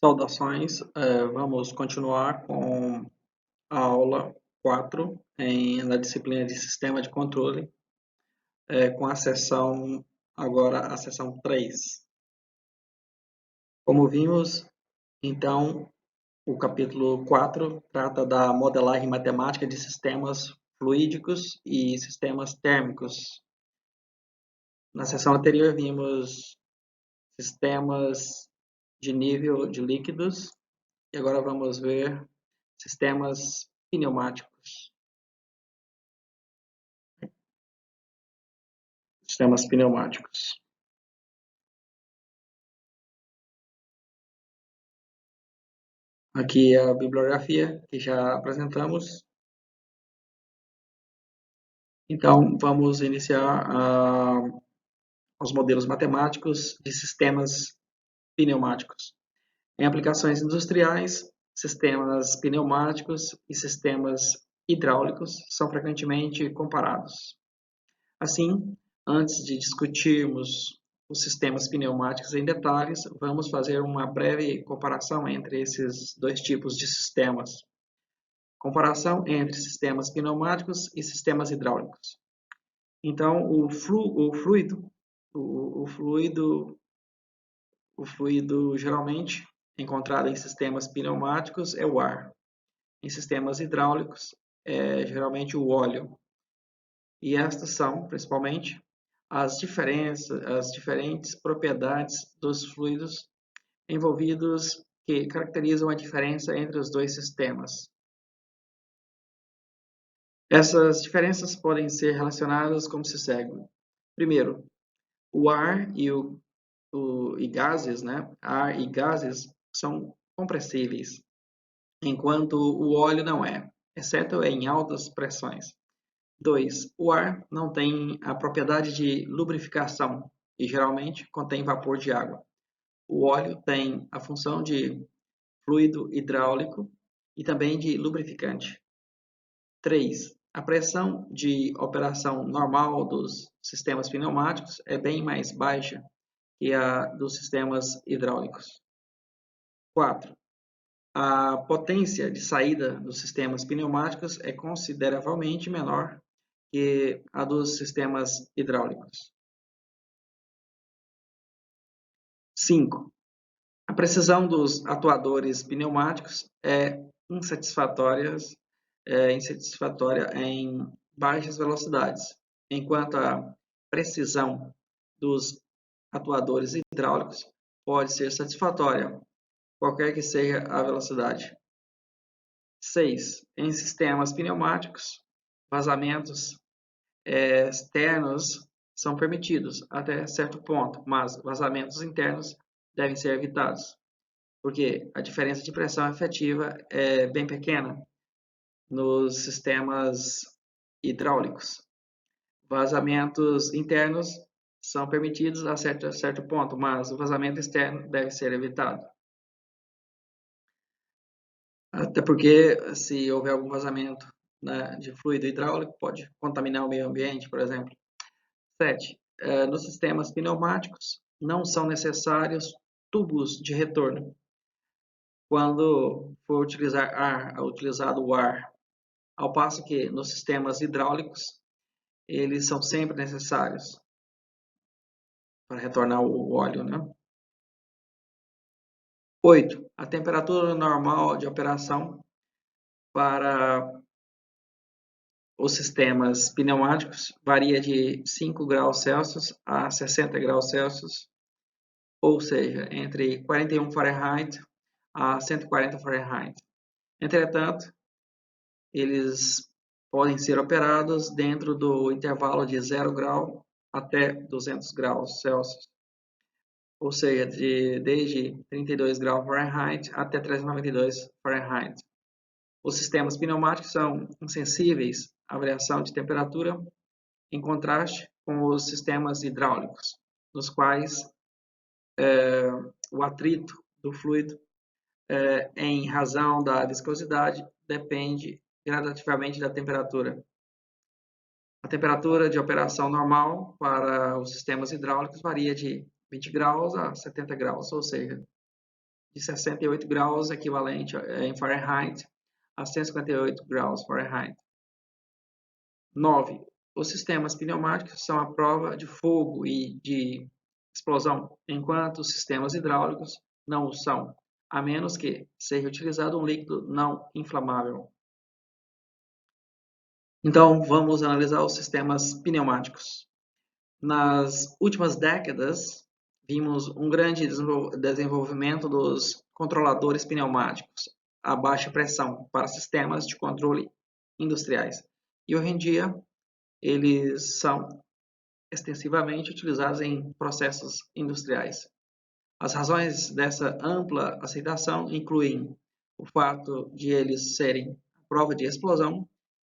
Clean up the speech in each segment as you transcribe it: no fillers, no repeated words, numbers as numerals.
Saudações, vamos continuar com a aula 4 na disciplina de Sistema de Controle, com a seção, agora a seção 3. Como vimos, então, o capítulo 4 trata da modelagem matemática de sistemas fluídicos e sistemas térmicos. Na seção anterior vimos sistemas de nível de líquidos e agora vamos ver sistemas pneumáticos. Sistemas pneumáticos. Aqui é a bibliografia que já apresentamos. Então, vamos iniciar os modelos matemáticos de sistemas pneumáticos. Em aplicações industriais, sistemas pneumáticos e sistemas hidráulicos são frequentemente comparados. Assim, antes de discutirmos os sistemas pneumáticos em detalhes, vamos fazer uma breve comparação entre esses dois tipos de sistemas. Comparação entre sistemas pneumáticos e sistemas hidráulicos. Então, o fluido geralmente encontrado em sistemas pneumáticos é o ar. Em sistemas hidráulicos é geralmente o óleo. E estas são, principalmente, as diferentes propriedades dos fluidos envolvidos que caracterizam a diferença entre os dois sistemas. Essas diferenças podem ser relacionadas como se segue. Primeiro, o ar e gases, né? Ar e gases são compressíveis, enquanto o óleo não é, exceto em altas pressões. 2. O ar não tem a propriedade de lubrificação e geralmente contém vapor de água. O óleo tem a função de fluido hidráulico e também de lubrificante. 3. A pressão de operação normal dos sistemas pneumáticos é bem mais baixa que a dos sistemas hidráulicos. 4. A potência de saída dos sistemas pneumáticos é consideravelmente menor que a dos sistemas hidráulicos. 5. A precisão dos atuadores pneumáticos é insatisfatória em baixas velocidades, enquanto a precisão dos atuadores hidráulicos pode ser satisfatória, qualquer que seja a velocidade. 6. Em sistemas pneumáticos, vazamentos externos são permitidos até certo ponto, mas vazamentos internos devem ser evitados, porque a diferença de pressão efetiva é bem pequena nos sistemas hidráulicos. Vazamentos internos são permitidos a certo ponto, mas o vazamento externo deve ser evitado. Até porque, se houver algum vazamento, né, de fluido hidráulico, pode contaminar o meio ambiente, por exemplo. 7. Nos sistemas pneumáticos, não são necessários tubos de retorno. Quando for utilizado o ar, ao passo que nos sistemas hidráulicos, eles são sempre necessários para retornar o óleo, né? 8. A temperatura normal de operação para os sistemas pneumáticos varia de 5 graus Celsius a 60 graus Celsius, ou seja, entre 41 Fahrenheit a 140 Fahrenheit. Entretanto, eles podem ser operados dentro do intervalo de 0 grau até 200 graus Celsius, ou seja, desde 32 graus Fahrenheit até 392 Fahrenheit. Os sistemas pneumáticos são insensíveis à variação de temperatura, em contraste com os sistemas hidráulicos, nos quais o atrito do fluido, em razão da viscosidade, depende gradativamente da temperatura. A temperatura de operação normal para os sistemas hidráulicos varia de 20 graus a 70 graus, ou seja, de 68 graus, equivalente em Fahrenheit a 158 graus Fahrenheit. 9. Os sistemas pneumáticos são a prova de fogo e de explosão, enquanto os sistemas hidráulicos não o são, a menos que seja utilizado um líquido não inflamável. Então, vamos analisar os sistemas pneumáticos. Nas últimas décadas, vimos um grande desenvolvimento dos controladores pneumáticos a baixa pressão para sistemas de controle industriais. E hoje em dia, eles são extensivamente utilizados em processos industriais. As razões dessa ampla aceitação incluem o fato de eles serem prova de explosão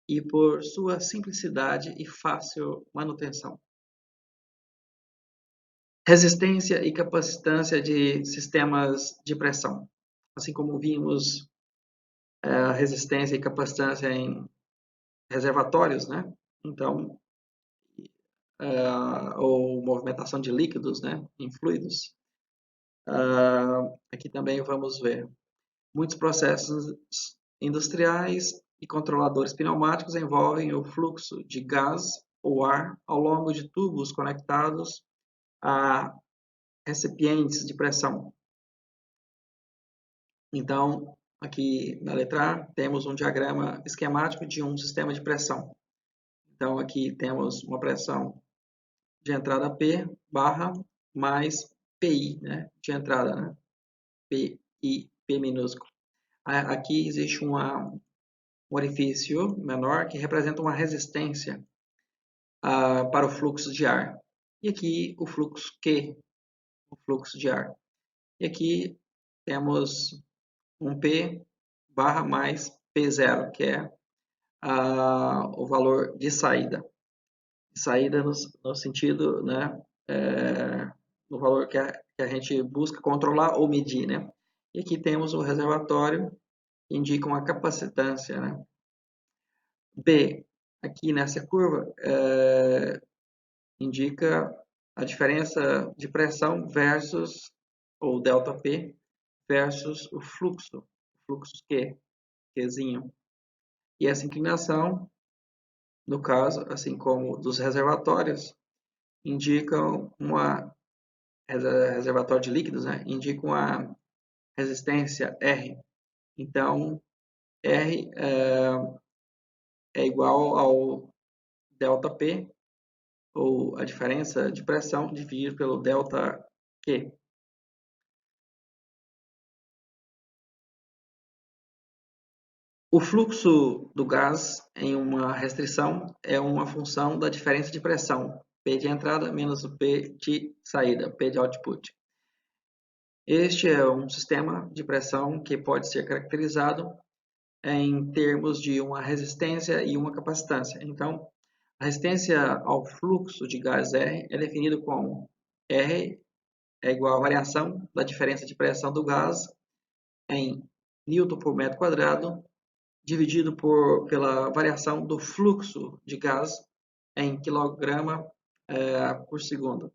e por sua simplicidade e fácil manutenção. Resistência e capacitância de sistemas de pressão. Assim como vimos a resistência e capacitância em reservatórios, né? Então, ou movimentação de líquidos, né? Em fluidos. Aqui também vamos ver muitos processos industriais e controladores pneumáticos envolvem o fluxo de gás ou ar ao longo de tubos conectados a recipientes de pressão. Então, aqui na letra A, temos um diagrama esquemático de um sistema de pressão. Então, aqui temos uma pressão de entrada P barra mais PI, né, de entrada, né, PI, P minúsculo. Aqui existe um orifício menor que representa uma resistência para o fluxo de ar. E aqui o fluxo Q, o fluxo de ar. E aqui temos um P barra mais P0, que é o valor de saída. Saída no sentido, né, no valor que a gente busca controlar ou medir, né? E aqui temos o reservatório, que indica uma capacitância, né? B, aqui nessa curva, indica a diferença de pressão versus, ou ΔP, versus o fluxo Q, Qzinho. E essa inclinação, no caso, assim como dos reservatórios, indicam uma reservatório de líquidos, né? Indica uma resistência R. Então, R é igual ao ΔP, ou a diferença de pressão dividido pelo ΔQ. O fluxo do gás em uma restrição é uma função da diferença de pressão, P de entrada menos o P de saída, P de output. Este é um sistema de pressão que pode ser caracterizado em termos de uma resistência e uma capacitância. Então, a resistência ao fluxo de gás R é definida como R é igual à variação da diferença de pressão do gás em Newton por metro quadrado, dividido pela variação do fluxo de gás em quilograma por segundo.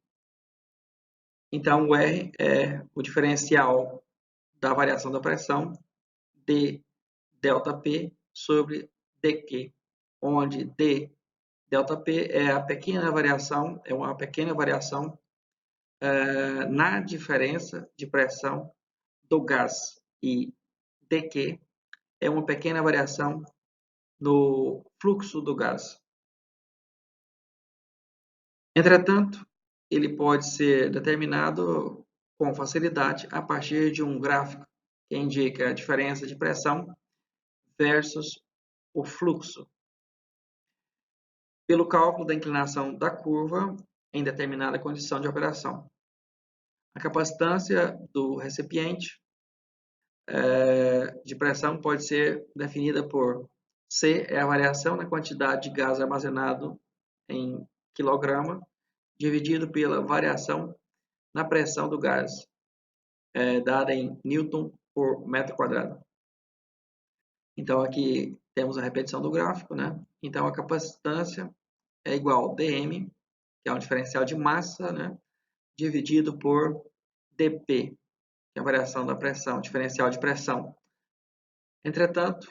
Então, o R é o diferencial da variação da pressão de ΔP sobre dQ, onde d ΔP é a pequena variação, é uma pequena variação na diferença de pressão do gás e dQ é uma pequena variação no fluxo do gás. Entretanto, ele pode ser determinado com facilidade a partir de um gráfico que indica a diferença de pressão versus o fluxo, pelo cálculo da inclinação da curva em determinada condição de operação. A capacitância do recipiente de pressão pode ser definida por C é a variação na quantidade de gás armazenado em quilograma, dividido pela variação na pressão do gás, dada em Newton por metro quadrado. Então, aqui temos a repetição do gráfico, né? Então, a capacitância é igual a dm, que é um diferencial de massa, né? Dividido por dp, que é a variação da pressão, diferencial de pressão. Entretanto,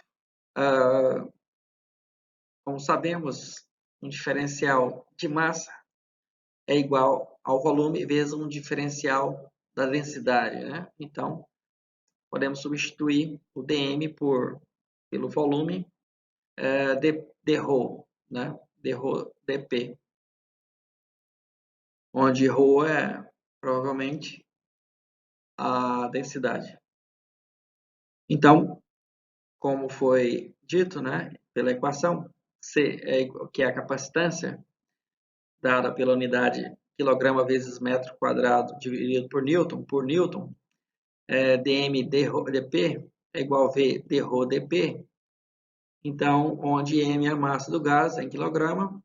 como sabemos, um diferencial de massa é igual ao volume vezes um diferencial da densidade, né? Então, podemos substituir o dm pelo volume dρ, né? dρ dp, onde ρ é provavelmente a densidade. Então, como foi dito, né, pela equação, C que é a capacitância, dada pela unidade quilograma vezes metro quadrado dividido por Newton, dm dp é igual a V dρ dp. Então, onde m é a massa do gás em quilograma,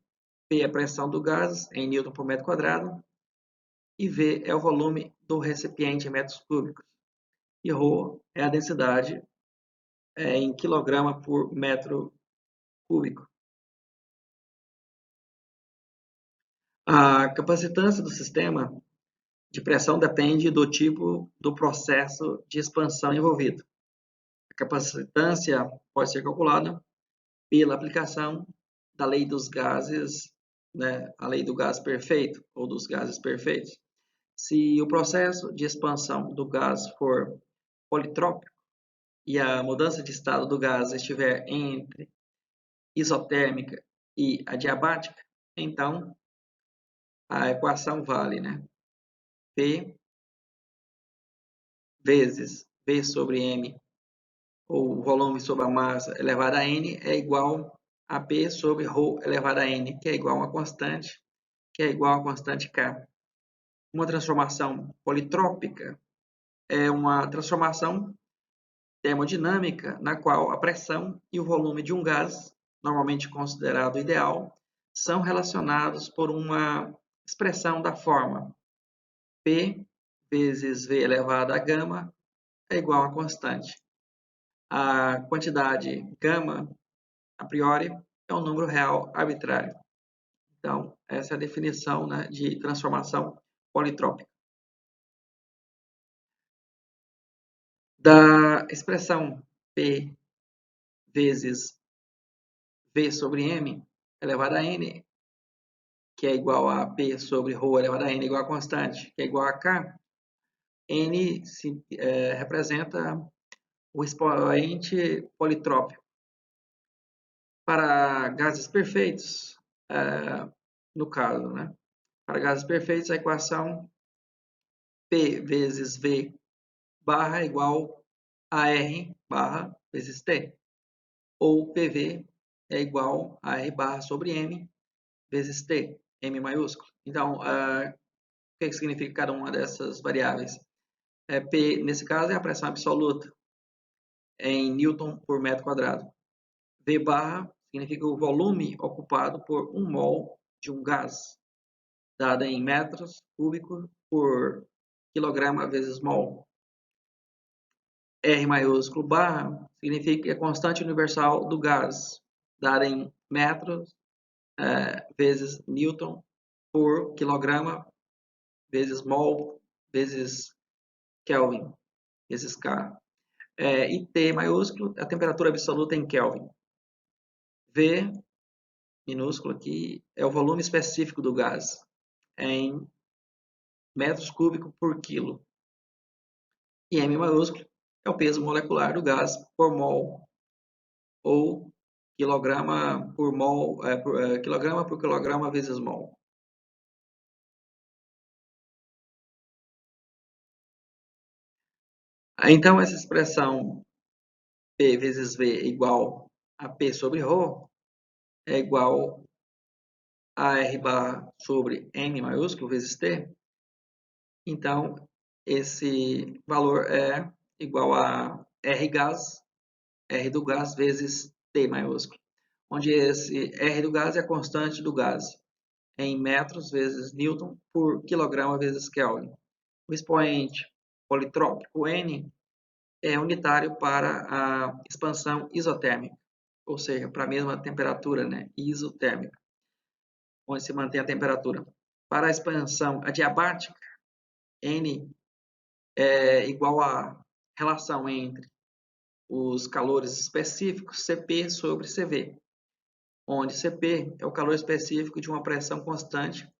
P é a pressão do gás em Newton por metro quadrado, e V é o volume do recipiente em metros cúbicos. E ρ é a densidade em quilograma por metro cúbico. A capacitância do sistema de pressão depende do tipo do processo de expansão envolvido. A capacitância pode ser calculada pela aplicação da lei dos gases, né, a lei do gás perfeito ou dos gases perfeitos. Se o processo de expansão do gás for politrópico e a mudança de estado do gás estiver entre isotérmica e adiabática, então a equação vale, né? P vezes V sobre M, ou volume sobre a massa elevado a N, é igual a P sobre ρ elevado a N, que é igual a uma constante, que é igual a constante K. Uma transformação politrópica é uma transformação termodinâmica na qual a pressão e o volume de um gás, normalmente considerado ideal, são relacionados por uma expressão da forma P vezes V elevado a gama é igual a constante. A quantidade gama, a priori, é um número real arbitrário. Então, essa é a definição, né, de transformação politrópica. Da expressão P vezes V sobre M elevado a N, que é igual a P sobre ρ elevado a N igual a constante, que é igual a K, N representa o expoente politrópico. Para gases perfeitos, no caso, né? Para gases perfeitos, a equação P vezes V barra é igual a R barra vezes T, ou PV é igual a R barra sobre M vezes T, M maiúsculo. Então, o que significa cada uma dessas variáveis? P, nesse caso, é a pressão absoluta em Newton por metro quadrado. V barra significa o volume ocupado por 1 mol de um gás, dada em metros cúbicos por quilograma vezes mol. R maiúsculo barra significa a constante universal do gás, dada em metros vezes Newton por quilograma vezes mol vezes Kelvin vezes K. E T maiúsculo, a temperatura absoluta em Kelvin. V minúsculo aqui é o volume específico do gás em metros cúbicos por quilo. E M maiúsculo é o peso molecular do gás por mol, ou quilograma por mol, quilograma por quilograma vezes mol. Então, essa expressão P vezes V igual a P sobre ρ é igual a R barra sobre M maiúsculo vezes T. Então, esse valor é igual a R gás, R do gás vezes T maiúsculo, onde esse R do gás é a constante do gás, em metros vezes Newton por quilograma vezes Kelvin. O expoente politrópico N é unitário para a expansão isotérmica, ou seja, para a mesma temperatura, né? Isotérmica, onde se mantém a temperatura. Para a expansão adiabática, N é igual à relação entre os calores específicos Cp sobre Cv, onde Cp é o calor específico de uma pressão constante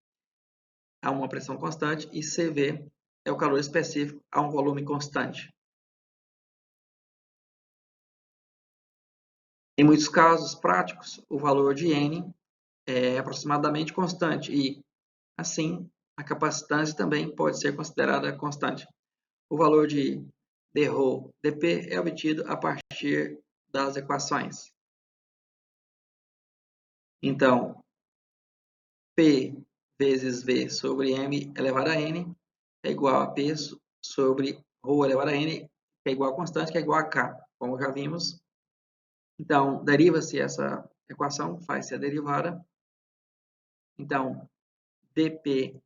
a uma pressão constante e Cv é o calor específico a um volume constante. Em muitos casos práticos, o valor de N é aproximadamente constante e, assim, a capacitância também pode ser considerada constante. O valor de dρ dP é obtido a partir das equações. Então, P vezes V sobre M elevado a N é igual a P sobre ρ elevado a N, que é igual a constante, que é igual a K, como já vimos. Então, deriva-se essa equação, faz-se a derivada. Então, dP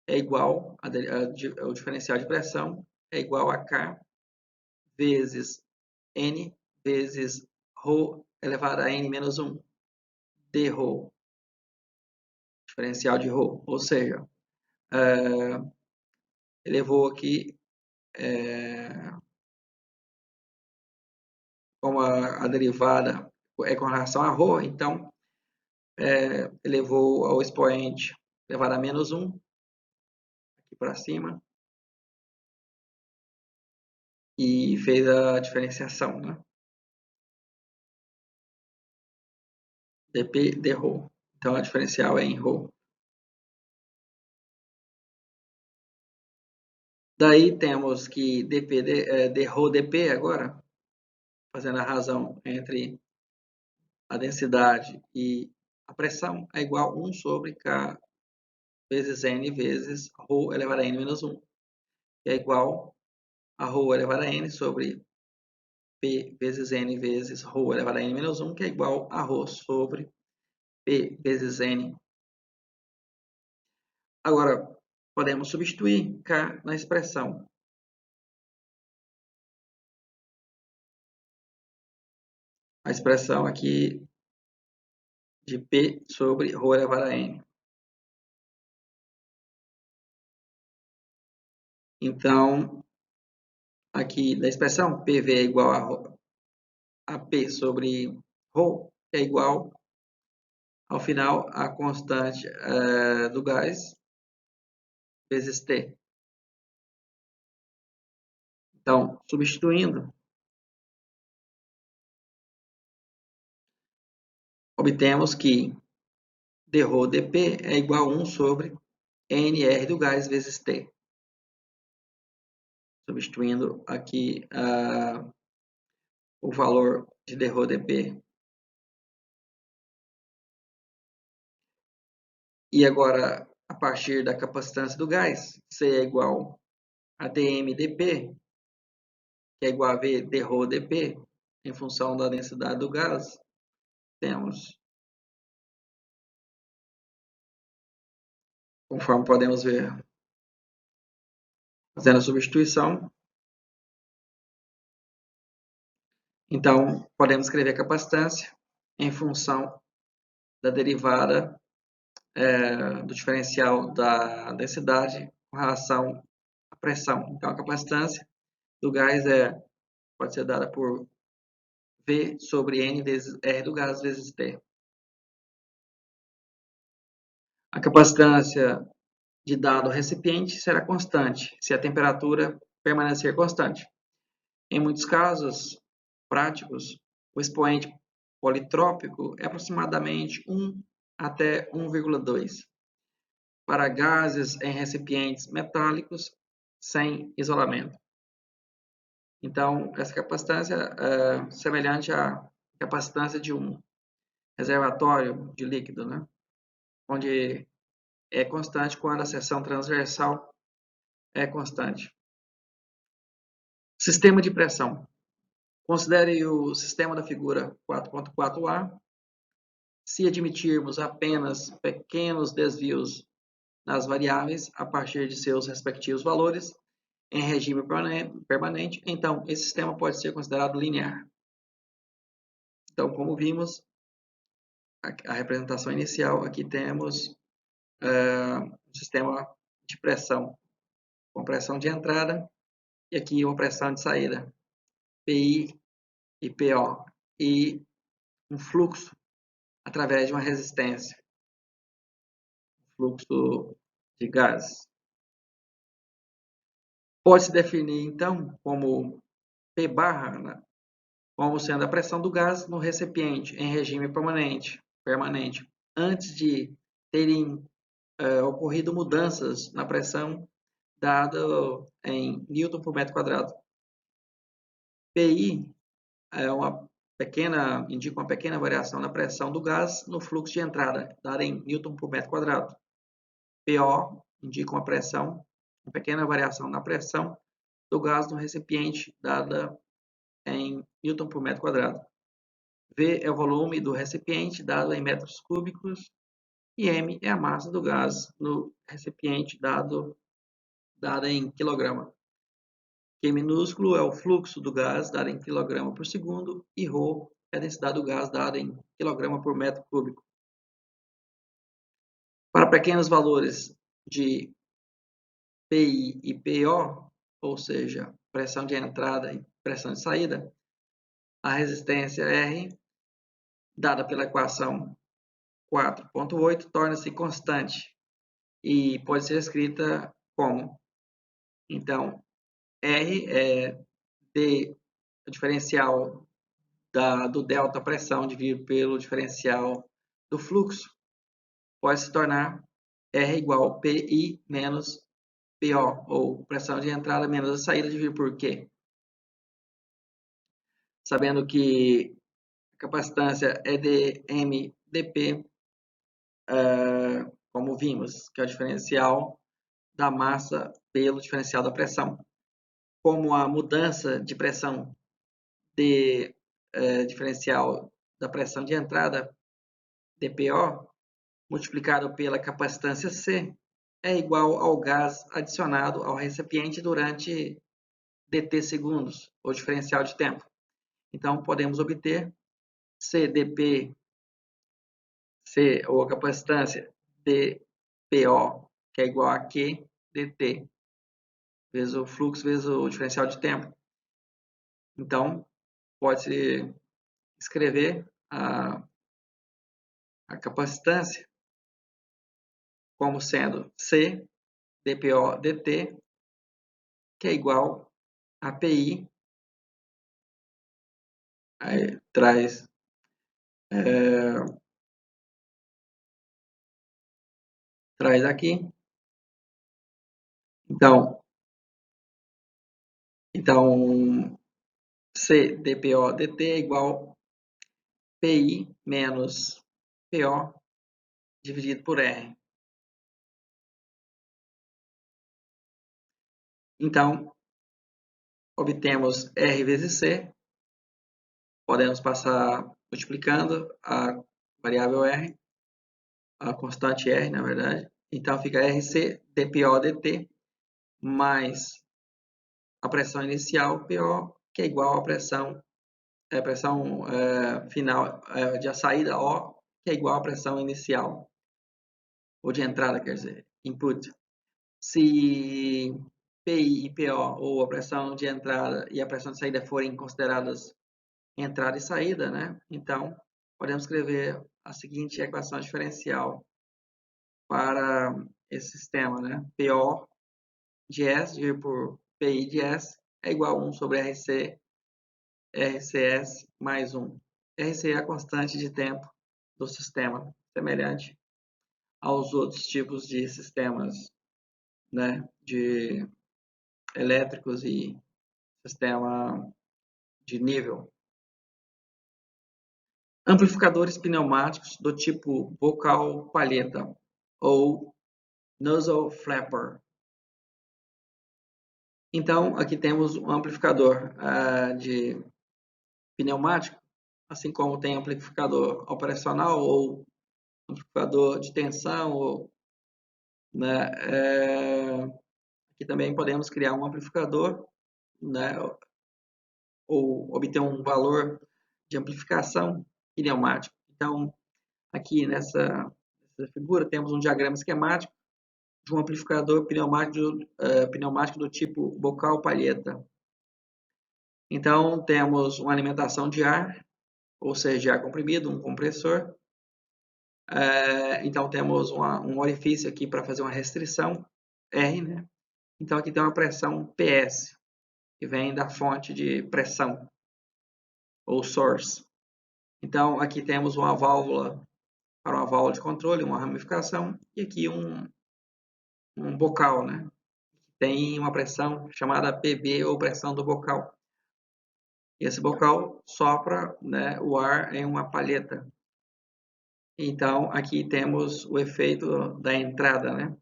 é igual ao diferencial de pressão, é igual a K vezes N vezes ρ elevado a N menos 1 dρ, diferencial de ρ. Ou seja, elevou aqui, como a derivada é com relação a ρ, então elevou ao expoente elevado a menos 1, aqui para cima, e fez a diferenciação, né? dP dρ. Então, a diferencial é em ρ. Daí temos que dρ dP agora, fazendo a razão entre a densidade e a pressão, é igual a 1 sobre K vezes N vezes ρ elevado a N menos 1, que é igual a ρ elevado a N sobre P vezes N vezes ρ elevado a N menos 1, que é igual a ρ sobre P vezes N. Agora, podemos substituir K na expressão. A expressão aqui de P sobre ρ elevado a N. Então, aqui da expressão, PV é igual a P sobre ρ, que é igual, ao final, a constante do gás vezes T. Então, substituindo, obtemos que dρ dP é igual a 1 sobre NR do gás vezes T. Substituindo aqui o valor de dρ dP. E agora, a partir da capacitância do gás, C é igual a dm dP, que é igual a V dρ dP, em função da densidade do gás, temos, conforme podemos ver, fazendo a substituição, então podemos escrever a capacitância em função da derivada do diferencial da densidade com relação à pressão. Então, a capacitância do gás pode ser dada por V sobre N vezes R do gás vezes T. A capacitância de dado recipiente será constante se a temperatura permanecer constante. Em muitos casos práticos, o expoente politrópico é aproximadamente 1 até 1,2 para gases em recipientes metálicos sem isolamento. Então, essa capacitância é semelhante à capacitância de um reservatório de líquido, né? Onde é constante quando a seção transversal é constante. Sistema de pressão. Considere o sistema da figura 4.4a. Se admitirmos apenas pequenos desvios nas variáveis a partir de seus respectivos valores em regime permanente, então esse sistema pode ser considerado linear. Então, como vimos, a representação inicial, aqui temos um sistema de pressão, com pressão de entrada e aqui uma pressão de saída, PI e PO, e um fluxo através de uma resistência, fluxo de gás. Pode-se definir, então, como P barra, né, como sendo a pressão do gás no recipiente em regime permanente, antes de terem ocorrido mudanças na pressão dada em Newton por metro quadrado. PI é indica uma pequena variação na pressão do gás no fluxo de entrada, dada em Newton por metro quadrado. PO indica uma pequena variação na pressão do gás no recipiente, dada em Newton por metro quadrado. V é o volume do recipiente, dado em metros cúbicos, e M é a massa do gás no recipiente, dada em quilograma. Q minúsculo é o fluxo do gás, dado em quilograma por segundo, e ρ é a densidade do gás, dada em quilograma por metro cúbico. Para pequenos valores de PI e PO, ou seja, pressão de entrada e pressão de saída, a resistência R, dada pela equação 4.8, torna-se constante e pode ser escrita como, então, R é o diferencial do delta pressão dividido pelo diferencial do fluxo, pode se tornar R igual a PI menos PO, ou pressão de entrada menos a saída dividido por Q. Sabendo que a capacitância é dm dp, como vimos, que é o diferencial da massa pelo diferencial da pressão. Como a mudança de pressão diferencial da pressão de entrada, dPo, multiplicado pela capacitância C, é igual ao gás adicionado ao recipiente durante dt segundos, ou diferencial de tempo. Então, podemos obter CdP, ou a capacitância dPo, que é igual a Q dt, vezes o fluxo, vezes o diferencial de tempo. Então, pode-se escrever a capacitância como sendo C dPo dt, que é igual a PI, aí traz aqui. Então C dPo dt é igual PI menos PO dividido por R. Então, obtemos R vezes C, podemos passar multiplicando a variável R, a constante R, na verdade. Então, fica RC dPo dt mais a pressão inicial, PO, que é igual à pressão final de a saída, O, que é igual à pressão inicial, ou de entrada, quer dizer, input. Se PI e PO, ou a pressão de entrada e a pressão de saída, forem consideradas entrada e saída, né? Então, podemos escrever a seguinte equação diferencial para esse sistema, né? PO de S dividido por PI de S é igual a 1 sobre RCS mais 1. RC é a constante de tempo do sistema, semelhante aos outros tipos de sistemas, né, de elétricos e sistema de nível. Amplificadores pneumáticos do tipo bocal palheta ou nozzle flapper. Então, aqui temos um amplificador de pneumático, assim como tem amplificador operacional ou amplificador de tensão, ou, né, aqui também podemos criar um amplificador, né, ou obter um valor de amplificação pneumático. Então, aqui nessa figura temos um diagrama esquemático de um amplificador pneumático do tipo bocal palheta. Então, temos uma alimentação de ar, ou seja, de ar comprimido, um compressor. Então, temos um orifício aqui para fazer uma restrição, R, né? Então, aqui tem uma pressão PS, que vem da fonte de pressão, ou source. Então, aqui temos uma válvula para uma válvula de controle, uma ramificação, e aqui um bocal, né? Tem uma pressão chamada PB, ou pressão do bocal. Esse bocal sopra, né, o ar em uma palheta. Então, aqui temos o efeito da entrada, né?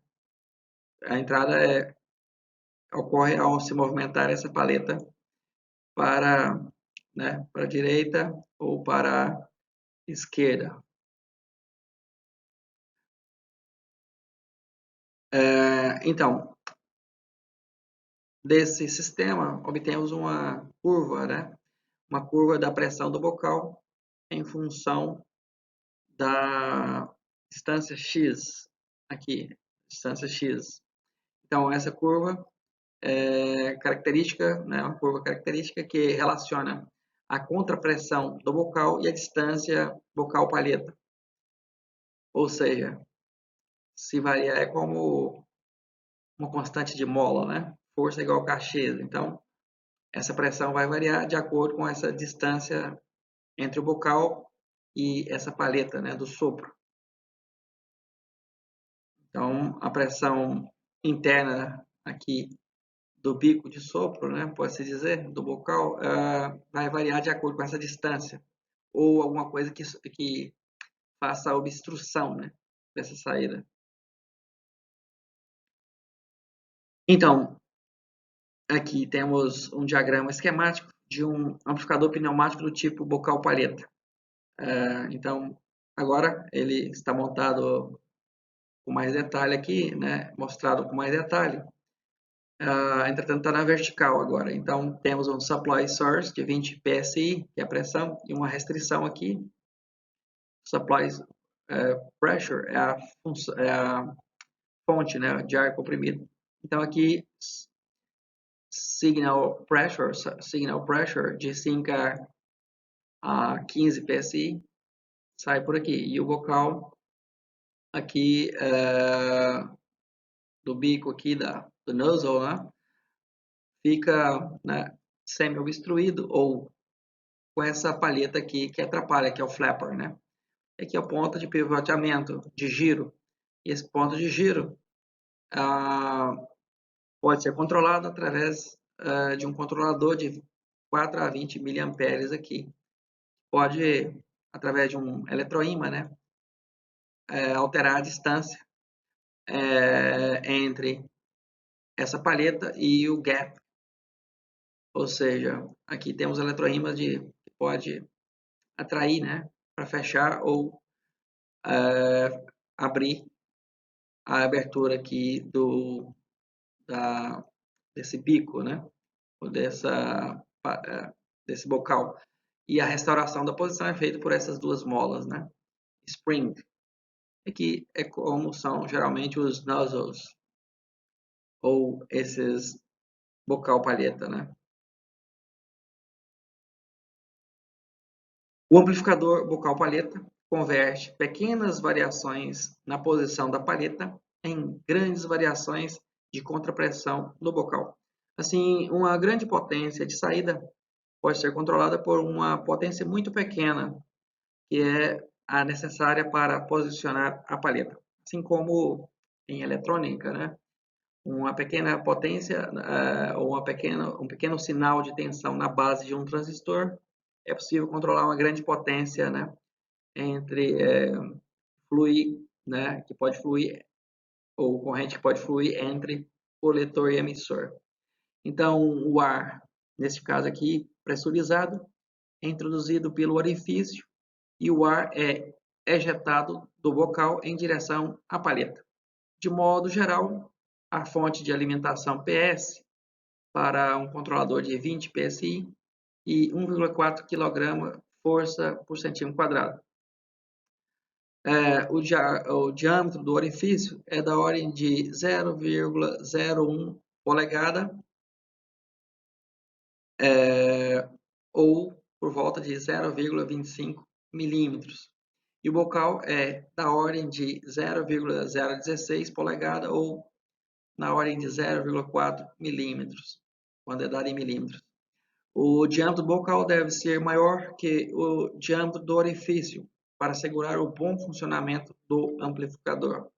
A entrada ocorre ao se movimentar essa palheta para, né, para a direita ou para a esquerda. Então, desse sistema, obtemos uma curva, né? Uma curva da pressão do bocal em função da distância x, aqui, distância x. Então, essa curva é característica, né, uma curva característica que relaciona a contrapressão do bocal e a distância bocal-palheta. Ou seja, se variar é como uma constante de mola, né? Força igual a kx. Então, essa pressão vai variar de acordo com essa distância entre o bocal e essa palheta, né, do sopro. Então, a pressão interna aqui do bico de sopro, né, pode-se dizer, do bocal, vai variar de acordo com essa distância, ou alguma coisa que faça a obstrução, né, dessa saída. Então, aqui temos um diagrama esquemático de um amplificador pneumático do tipo bocal palheta. Então, agora ele está montado com mais detalhe aqui, né, mostrado com mais detalhe. Entretanto, está na vertical agora. Então, temos um supply source de 20 psi, que é a pressão, e uma restrição aqui. Supply pressure é a fonte, né, de ar comprimido. Então, aqui, signal pressure de 5 a 15 psi sai por aqui. E o bocal aqui do bico aqui do nozzle, né, fica, né, semi-obstruído ou com essa palheta aqui que atrapalha, que é o flapper, né? Aqui é o ponto de pivoteamento, de giro. E esse ponto de giro pode ser controlado através de um controlador de 4 a 20 miliamperes aqui. Pode, através de um eletroímã, né, alterar a distância entre essa palheta e o gap. Ou seja, aqui temos eletroímãs que pode atrair, né, para fechar ou abrir a abertura aqui desse bico, né, ou desse bocal. E a restauração da posição é feita por essas duas molas, né, spring. Aqui é como são geralmente os nozzles ou esses bocal palheta, né. O amplificador bocal palheta converte pequenas variações na posição da palheta em grandes variações de contrapressão no bocal. Assim, uma grande potência de saída pode ser controlada por uma potência muito pequena, que é a necessária para posicionar a palheta. Assim como em eletrônica, né? Uma pequena potência ou um pequeno sinal de tensão na base de um transistor é possível controlar uma grande potência, né, entre fluir, né, que pode fluir, ou corrente que pode fluir entre coletor e emissor. Então, o ar, neste caso aqui, pressurizado, é introduzido pelo orifício e o ar é ejetado do bocal em direção à palheta. De modo geral, a fonte de alimentação PS para um controlador de 20 psi e 1,4 kg força por centímetro quadrado. O diâmetro do orifício é da ordem de 0,01 polegada, ou por volta de 0,25 milímetros. E o bocal é da ordem de 0,016 polegada ou na ordem de 0,4 milímetros, quando é dado em milímetros. O diâmetro do bocal deve ser maior que o diâmetro do orifício para assegurar o bom funcionamento do amplificador.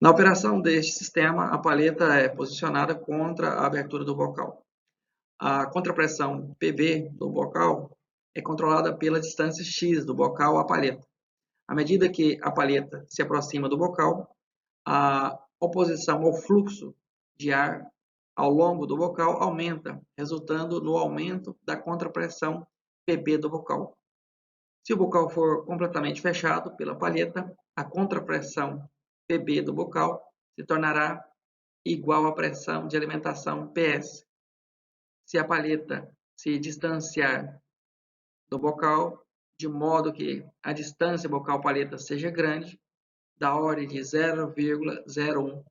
Na operação deste sistema, a palheta é posicionada contra a abertura do bocal. A contrapressão PB do bocal é controlada pela distância x do bocal à palheta. À medida que a palheta se aproxima do bocal, a oposição ao fluxo de ar ao longo do bocal aumenta, resultando no aumento da contrapressão PB do bocal. Se o bocal for completamente fechado pela palheta, a contrapressão PB do bocal se tornará igual à pressão de alimentação PS. Se a palheta se distanciar do bocal, de modo que a distância bocal-palheta seja grande, da ordem de 0,01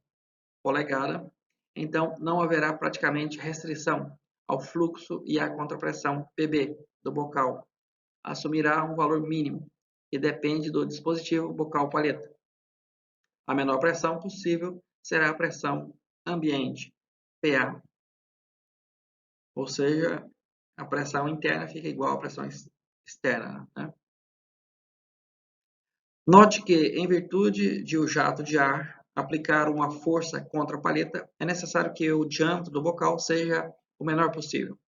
polegada, então não haverá praticamente restrição ao fluxo e à contrapressão PB do bocal. Assumirá um valor mínimo, que depende do dispositivo bocal-palheta. A menor pressão possível será a pressão ambiente, PA. Ou seja, a pressão interna fica igual à pressão externa, né? Note que, em virtude de o jato de ar aplicar uma força contra a palheta, é necessário que o diâmetro do bocal seja o menor possível.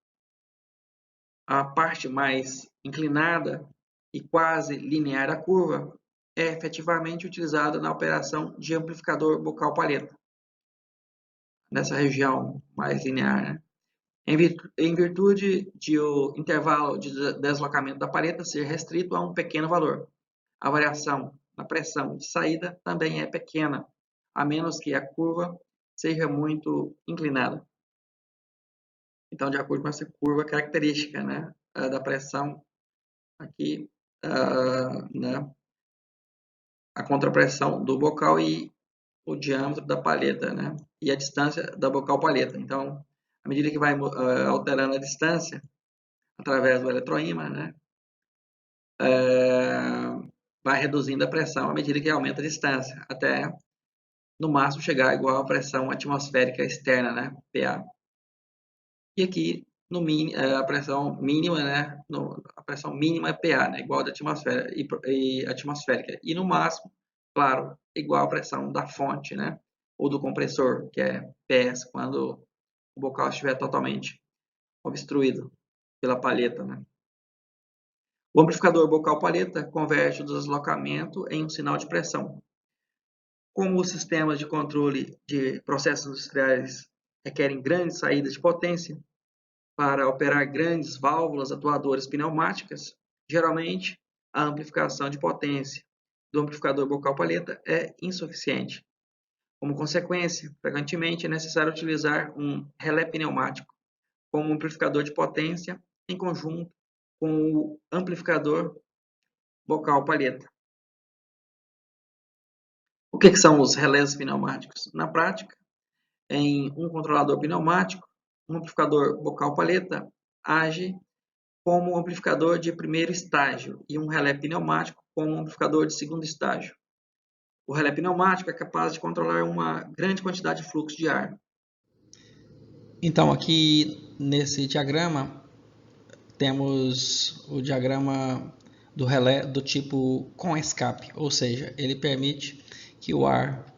A parte mais inclinada e quase linear da curva é efetivamente utilizada na operação de amplificador bocal-palheta, nessa região mais linear, né? Em virtude de o intervalo de deslocamento da palheta ser restrito a um pequeno valor. A variação na pressão de saída também é pequena, a menos que a curva seja muito inclinada. Então, de acordo com essa curva característica, né, da pressão aqui, né, a contrapressão do bocal e o diâmetro da palheta, né, e a distância da bocal-palheta. Então, à medida que vai alterando a distância, através do eletroímã, né, vai reduzindo a pressão à medida que aumenta a distância, até no máximo chegar igual à pressão atmosférica externa, né, PA. E aqui a pressão mínima, né, a pressão mínima é PA, né, igual da atmosfera e atmosférica. E no máximo, claro, igual à pressão da fonte, né, ou do compressor, que é PS, quando o bocal estiver totalmente obstruído pela palheta, né. O amplificador bocal-palheta converte o deslocamento em um sinal de pressão. Como os sistemas de controle de processos industriais requerem grandes saídas de potência para operar grandes válvulas atuadoras pneumáticas, geralmente a amplificação de potência do amplificador bocal-palheta é insuficiente. Como consequência, frequentemente é necessário utilizar um relé pneumático como amplificador de potência em conjunto com o amplificador bocal-palheta. O que são os relés pneumáticos? Na prática, em um controlador pneumático, um amplificador bocal-palheta age como um amplificador de primeiro estágio e um relé pneumático como um amplificador de segundo estágio. O relé pneumático é capaz de controlar uma grande quantidade de fluxo de ar. Então, aqui nesse diagrama, temos o diagrama do relé do tipo com escape, ou seja, ele permite que o ar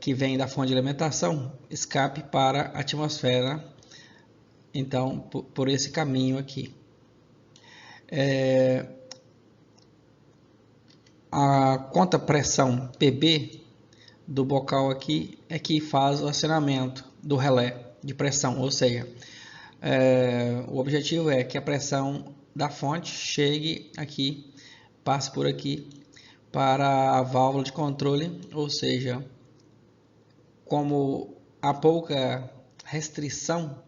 que vem da fonte de alimentação escape para a atmosfera, então por esse caminho aqui. A contrapressão PB do bocal aqui é que faz o acionamento do relé de pressão, ou seja, o objetivo é que a pressão da fonte chegue aqui, passe por aqui para a válvula de controle, ou seja, como há pouca restrição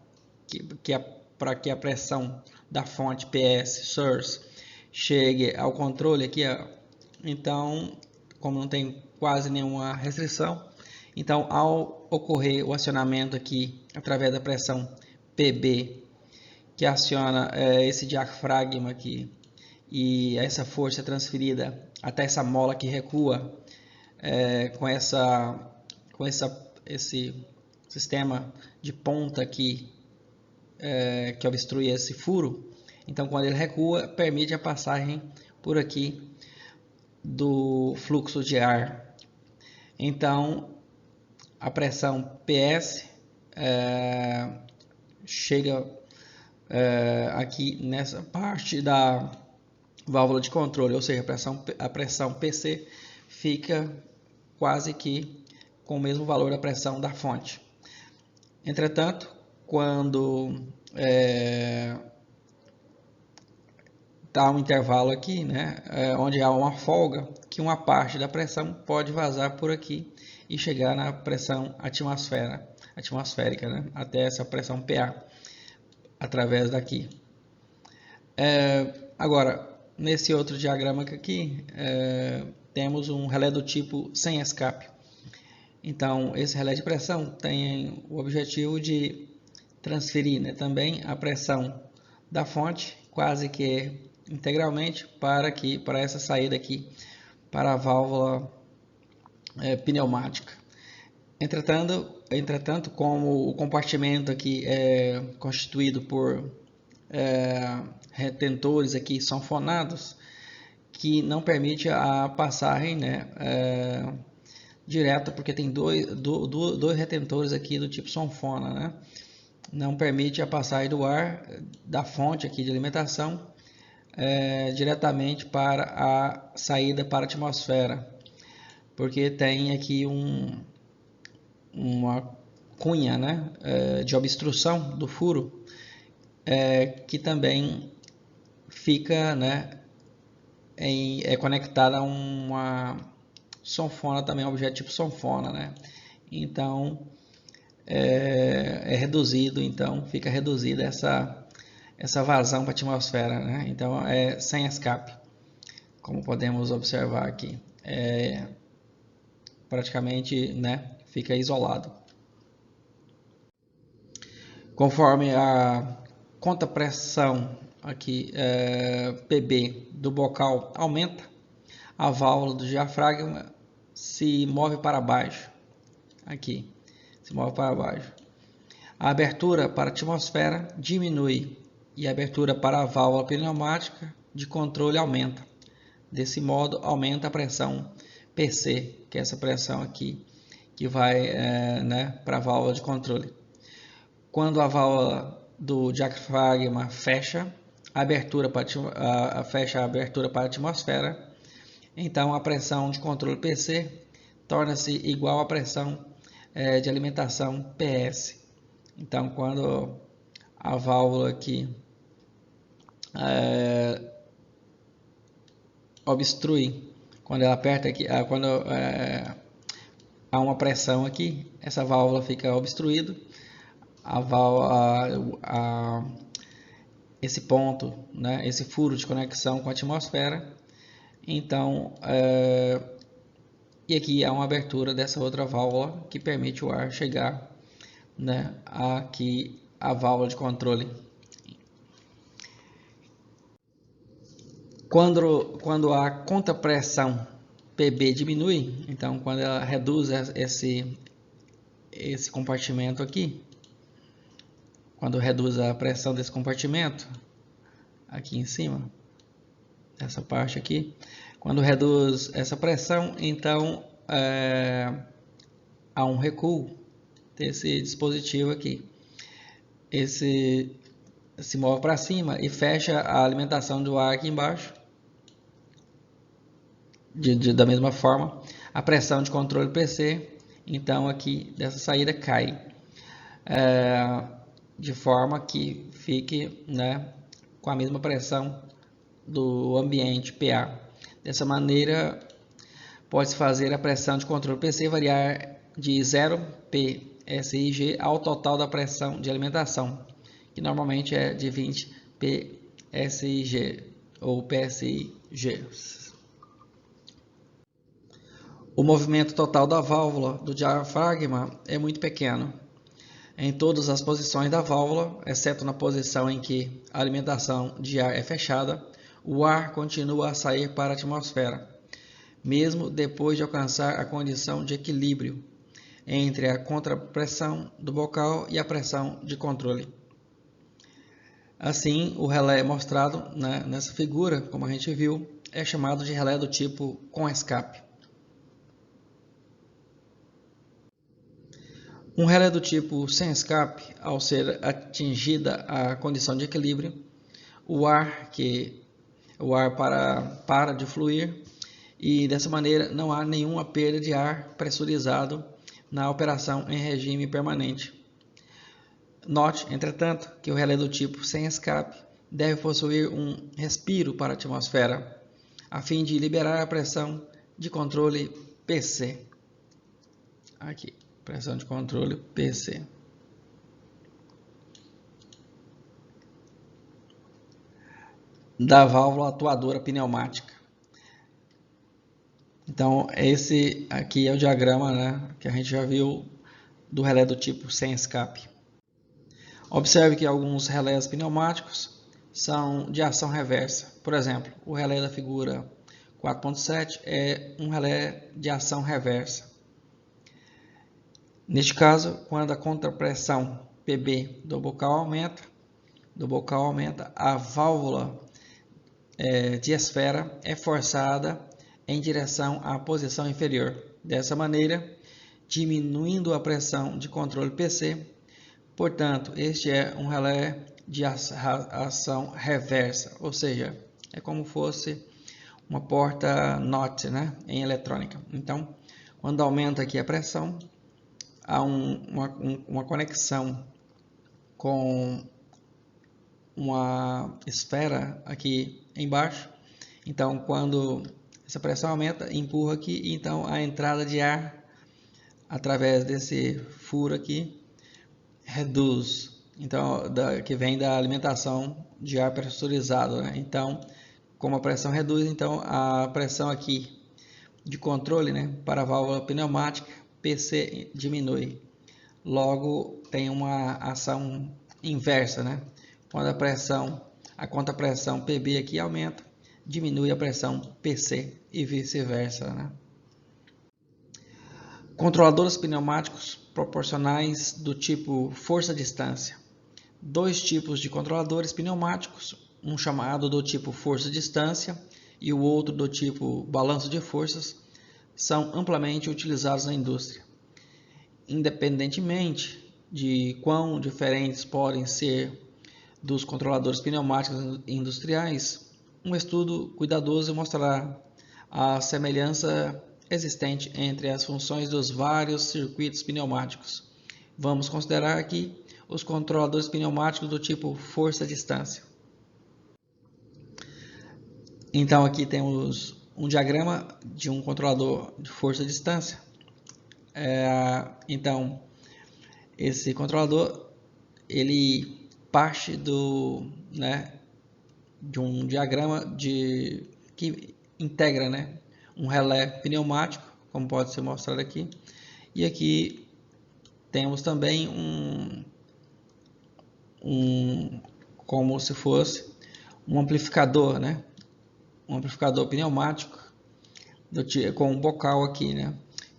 para que a pressão da fonte PS source chegue ao controle aqui, ó. Então, como não tem quase nenhuma restrição, então ao ocorrer o acionamento aqui através da pressão PB, que aciona esse diafragma aqui, e essa força é transferida até essa mola que recua com esse sistema de ponta aqui que obstrui esse furo. Então, quando ele recua, permite a passagem por aqui do fluxo de ar. Então, a pressão PS chega aqui nessa parte da válvula de controle, ou seja, a pressão PC fica quase que com o mesmo valor da pressão da fonte. Entretanto, quando está um intervalo aqui, né, onde há uma folga, que uma parte da pressão pode vazar por aqui e chegar na pressão atmosférica, né, até essa pressão PA, através daqui. Agora, nesse outro diagrama aqui, temos um relé do tipo sem escape. Então, esse relé de pressão tem o objetivo de transferir, né, também a pressão da fonte, quase que integralmente, para essa saída aqui, para a válvula pneumática. Entretanto, como o compartimento aqui é constituído por retentores aqui sanfonados, que não permite a passagem, né, direta, porque tem dois retentores aqui do tipo sanfona, né? Não permite a passagem do ar da fonte aqui de alimentação diretamente para a saída para a atmosfera, porque tem aqui uma cunha, né, de obstrução do furo, que também fica, né, conectada a uma sanfona, também um objeto tipo sanfona, né? Então reduzido, então fica reduzida essa vazão para a atmosfera, né? Então é sem escape, como podemos observar aqui, praticamente, né, fica isolado. Conforme a contrapressão aqui PB do bocal aumenta, a válvula do diafragma se move para baixo, aqui se move para baixo. A abertura para a atmosfera diminui e a abertura para a válvula pneumática de controle aumenta. Desse modo, aumenta a pressão PC, que é essa pressão aqui, que vai né, para a válvula de controle. Quando a válvula do diafragma fecha, fecha a abertura para a atmosfera, então a pressão de controle PC torna-se igual à pressão de alimentação PS. Então, quando a válvula aqui obstrui, quando ela aperta aqui, quando há uma pressão aqui, essa válvula fica obstruída, esse ponto, né, esse furo de conexão com a atmosfera. Então, e aqui há uma abertura dessa outra válvula que permite o ar chegar, né, aqui a válvula de controle. Quando a contrapressão PB diminui, então quando ela reduz esse compartimento aqui, quando reduz a pressão desse compartimento aqui em cima, essa parte aqui, quando reduz essa pressão, então há um recuo desse dispositivo aqui. Esse se move para cima e fecha a alimentação do ar aqui embaixo. Da mesma forma, a pressão de controle PC, então aqui dessa saída cai, de forma que fique, né, com a mesma pressão do ambiente PA. Dessa maneira, pode-se fazer a pressão de controle PC variar de 0 pSig ao total da pressão de alimentação, que normalmente é de 20 pSig. ou PSI-G. O movimento total da válvula do diafragma é muito pequeno em todas as posições da válvula, exceto na posição em que a alimentação de ar é fechada. O ar continua a sair para a atmosfera, mesmo depois de alcançar a condição de equilíbrio entre a contrapressão do bocal e a pressão de controle. Assim, o relé mostrado nessa figura, como a gente viu, é chamado de relé do tipo com escape. Um relé do tipo sem escape, ao ser atingida a condição de equilíbrio, o ar para de fluir e dessa maneira não há nenhuma perda de ar pressurizado na operação em regime permanente. Note, entretanto, que o relé do tipo sem escape deve possuir um respiro para a atmosfera, a fim de liberar a pressão de controle PC. Aqui, pressão de controle PC. Da válvula atuadora pneumática. Então, esse aqui é o diagrama, que a gente já viu do relé do tipo sem escape. Observe que alguns relés pneumáticos são de ação reversa. Por exemplo, o relé da figura 4.7 é um relé de ação reversa. Neste caso, quando a contrapressão PB do bocal aumenta, a válvula de esfera é forçada em direção à posição inferior. Dessa maneira, diminuindo a pressão de controle PC. Portanto, este é um relé de ação reversa, ou seja, é como fosse uma porta NOT, em eletrônica. Então, quando aumenta aqui a pressão, há uma conexão com uma esfera aqui embaixo. Então, quando essa pressão aumenta, empurra aqui, então a entrada de ar através desse furo aqui reduz. Então, que vem da alimentação de ar pressurizado. Então, como a pressão reduz, então a pressão aqui de controle, para a válvula pneumática PC diminui. Logo, tem uma ação inversa, Quando a contrapressão PB aqui aumenta, diminui a pressão PC e vice-versa, Controladores pneumáticos proporcionais do tipo força-distância. Dois tipos de controladores pneumáticos, um chamado do tipo força-distância e o outro do tipo balanço de forças, são amplamente utilizados na indústria. Independentemente de quão diferentes podem ser dos controladores pneumáticos industriais, um estudo cuidadoso mostrará a semelhança existente entre as funções dos vários circuitos pneumáticos. Vamos considerar aqui os controladores pneumáticos do tipo força-distância. Então aqui temos um diagrama de um controlador de força-distância. Então, esse controlador, ele parte de um diagrama que integra, um relé pneumático, como pode ser mostrado aqui. E aqui temos também como se fosse um amplificador, um amplificador pneumático com um bocal aqui,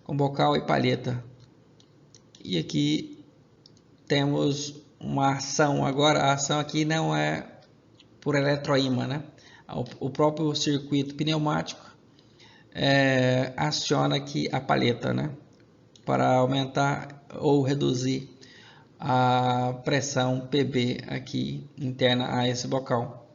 com bocal e palheta. E aqui temos uma ação. Agora a ação aqui não é por eletroímã, O próprio circuito pneumático aciona aqui a palheta, para aumentar ou reduzir a pressão PB aqui interna a esse bocal.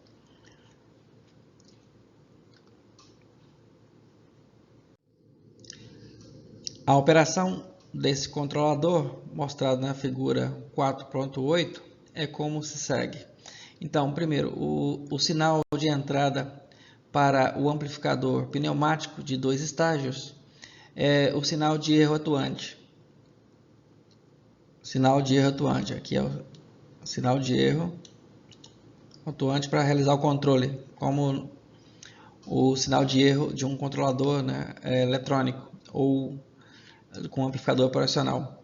A operação desse controlador, mostrado na figura 4.8, é como se segue. Então, primeiro, o sinal de entrada para o amplificador pneumático de 2 estágios é o sinal de erro atuante. Sinal de erro atuante. Aqui é o sinal de erro atuante para realizar o controle, como o sinal de erro de um controlador, né, eletrônico ou com amplificador operacional.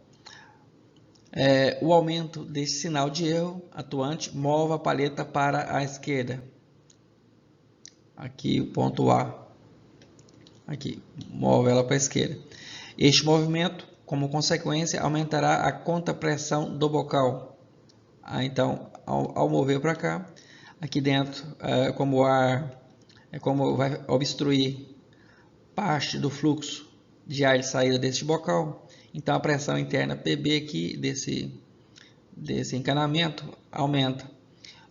O aumento desse sinal de erro atuante move a palheta para a esquerda. Aqui o ponto A. Aqui, move ela para a esquerda. Este movimento, como consequência, aumentará a contrapressão do bocal. Então, ao mover para cá, aqui dentro, como o ar como vai obstruir parte do fluxo de ar de saída deste bocal, então a pressão interna PB aqui desse encanamento aumenta.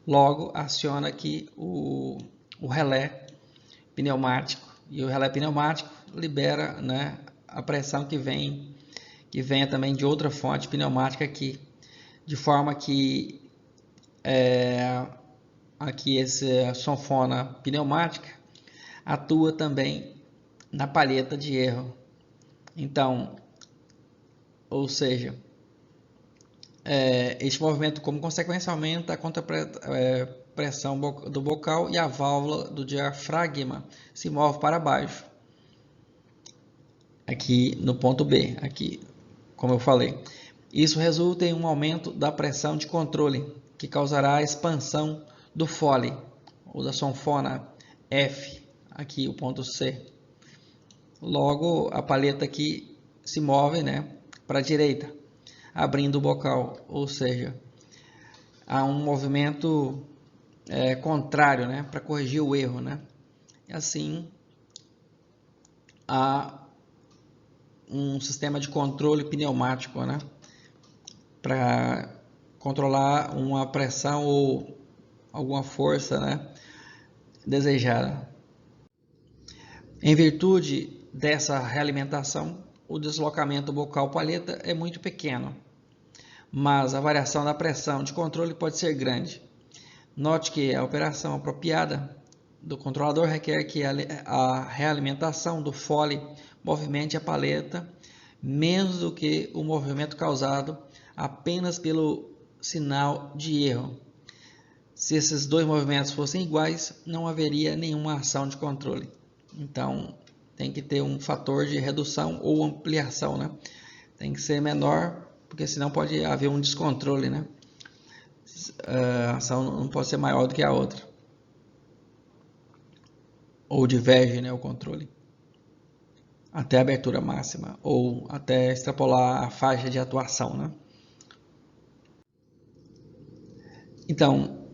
Logo, aciona aqui o relé pneumático, e o relé pneumático libera, né, a pressão que venha também de outra fonte pneumática aqui, de forma que aqui essa sanfona pneumática atua também na palheta de erro. Então, ou seja, este movimento, como consequência, aumenta a contrapressão do bocal e a válvula do diafragma se move para baixo. Aqui no ponto B, aqui, como eu falei. Isso resulta em um aumento da pressão de controle, que causará a expansão do fole, ou da sanfona F, aqui o ponto C. Logo, a palheta aqui se move, né, para a direita, abrindo o bocal, ou seja, há um movimento contrário, né, para corrigir o erro, né. E assim, há um sistema de controle pneumático, né, para controlar uma pressão ou alguma força, né, desejada. Em virtude dessa realimentação, o deslocamento bocal-palheta é muito pequeno, mas a variação da pressão de controle pode ser grande. Note que a operação apropriada do controlador requer que a realimentação do fole movimente a palheta menos do que o movimento causado apenas pelo sinal de erro. Se esses dois movimentos fossem iguais, não haveria nenhuma ação de controle. Então, tem que ter um fator de redução ou ampliação, né? Tem que ser menor, porque senão pode haver um descontrole, né? A ação não pode ser maior do que a outra. Ou diverge, né, o controle até a abertura máxima, ou até extrapolar a faixa de atuação, né? Então,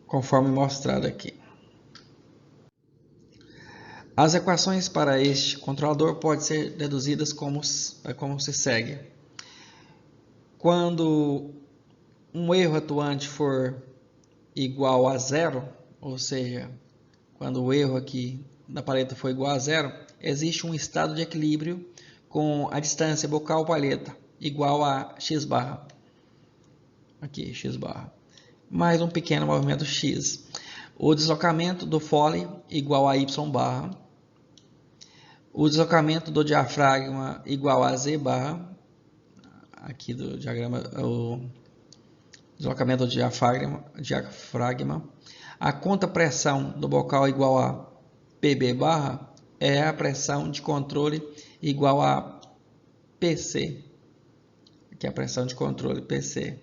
conforme mostrado aqui. As equações para este controlador podem ser deduzidas como se segue. Quando um erro atuante for igual a zero, ou seja, quando o erro aqui da palheta for igual a zero, existe um estado de equilíbrio com a distância bocal-palheta igual a x barra. Aqui, x barra. Mais um pequeno movimento x. O deslocamento do fole igual a y barra. O deslocamento do diafragma igual a z barra. Aqui do diagrama, o deslocamento do diafragma. A contrapressão do bocal igual a PB barra é a pressão de controle igual a PC. Aqui é a pressão de controle PC.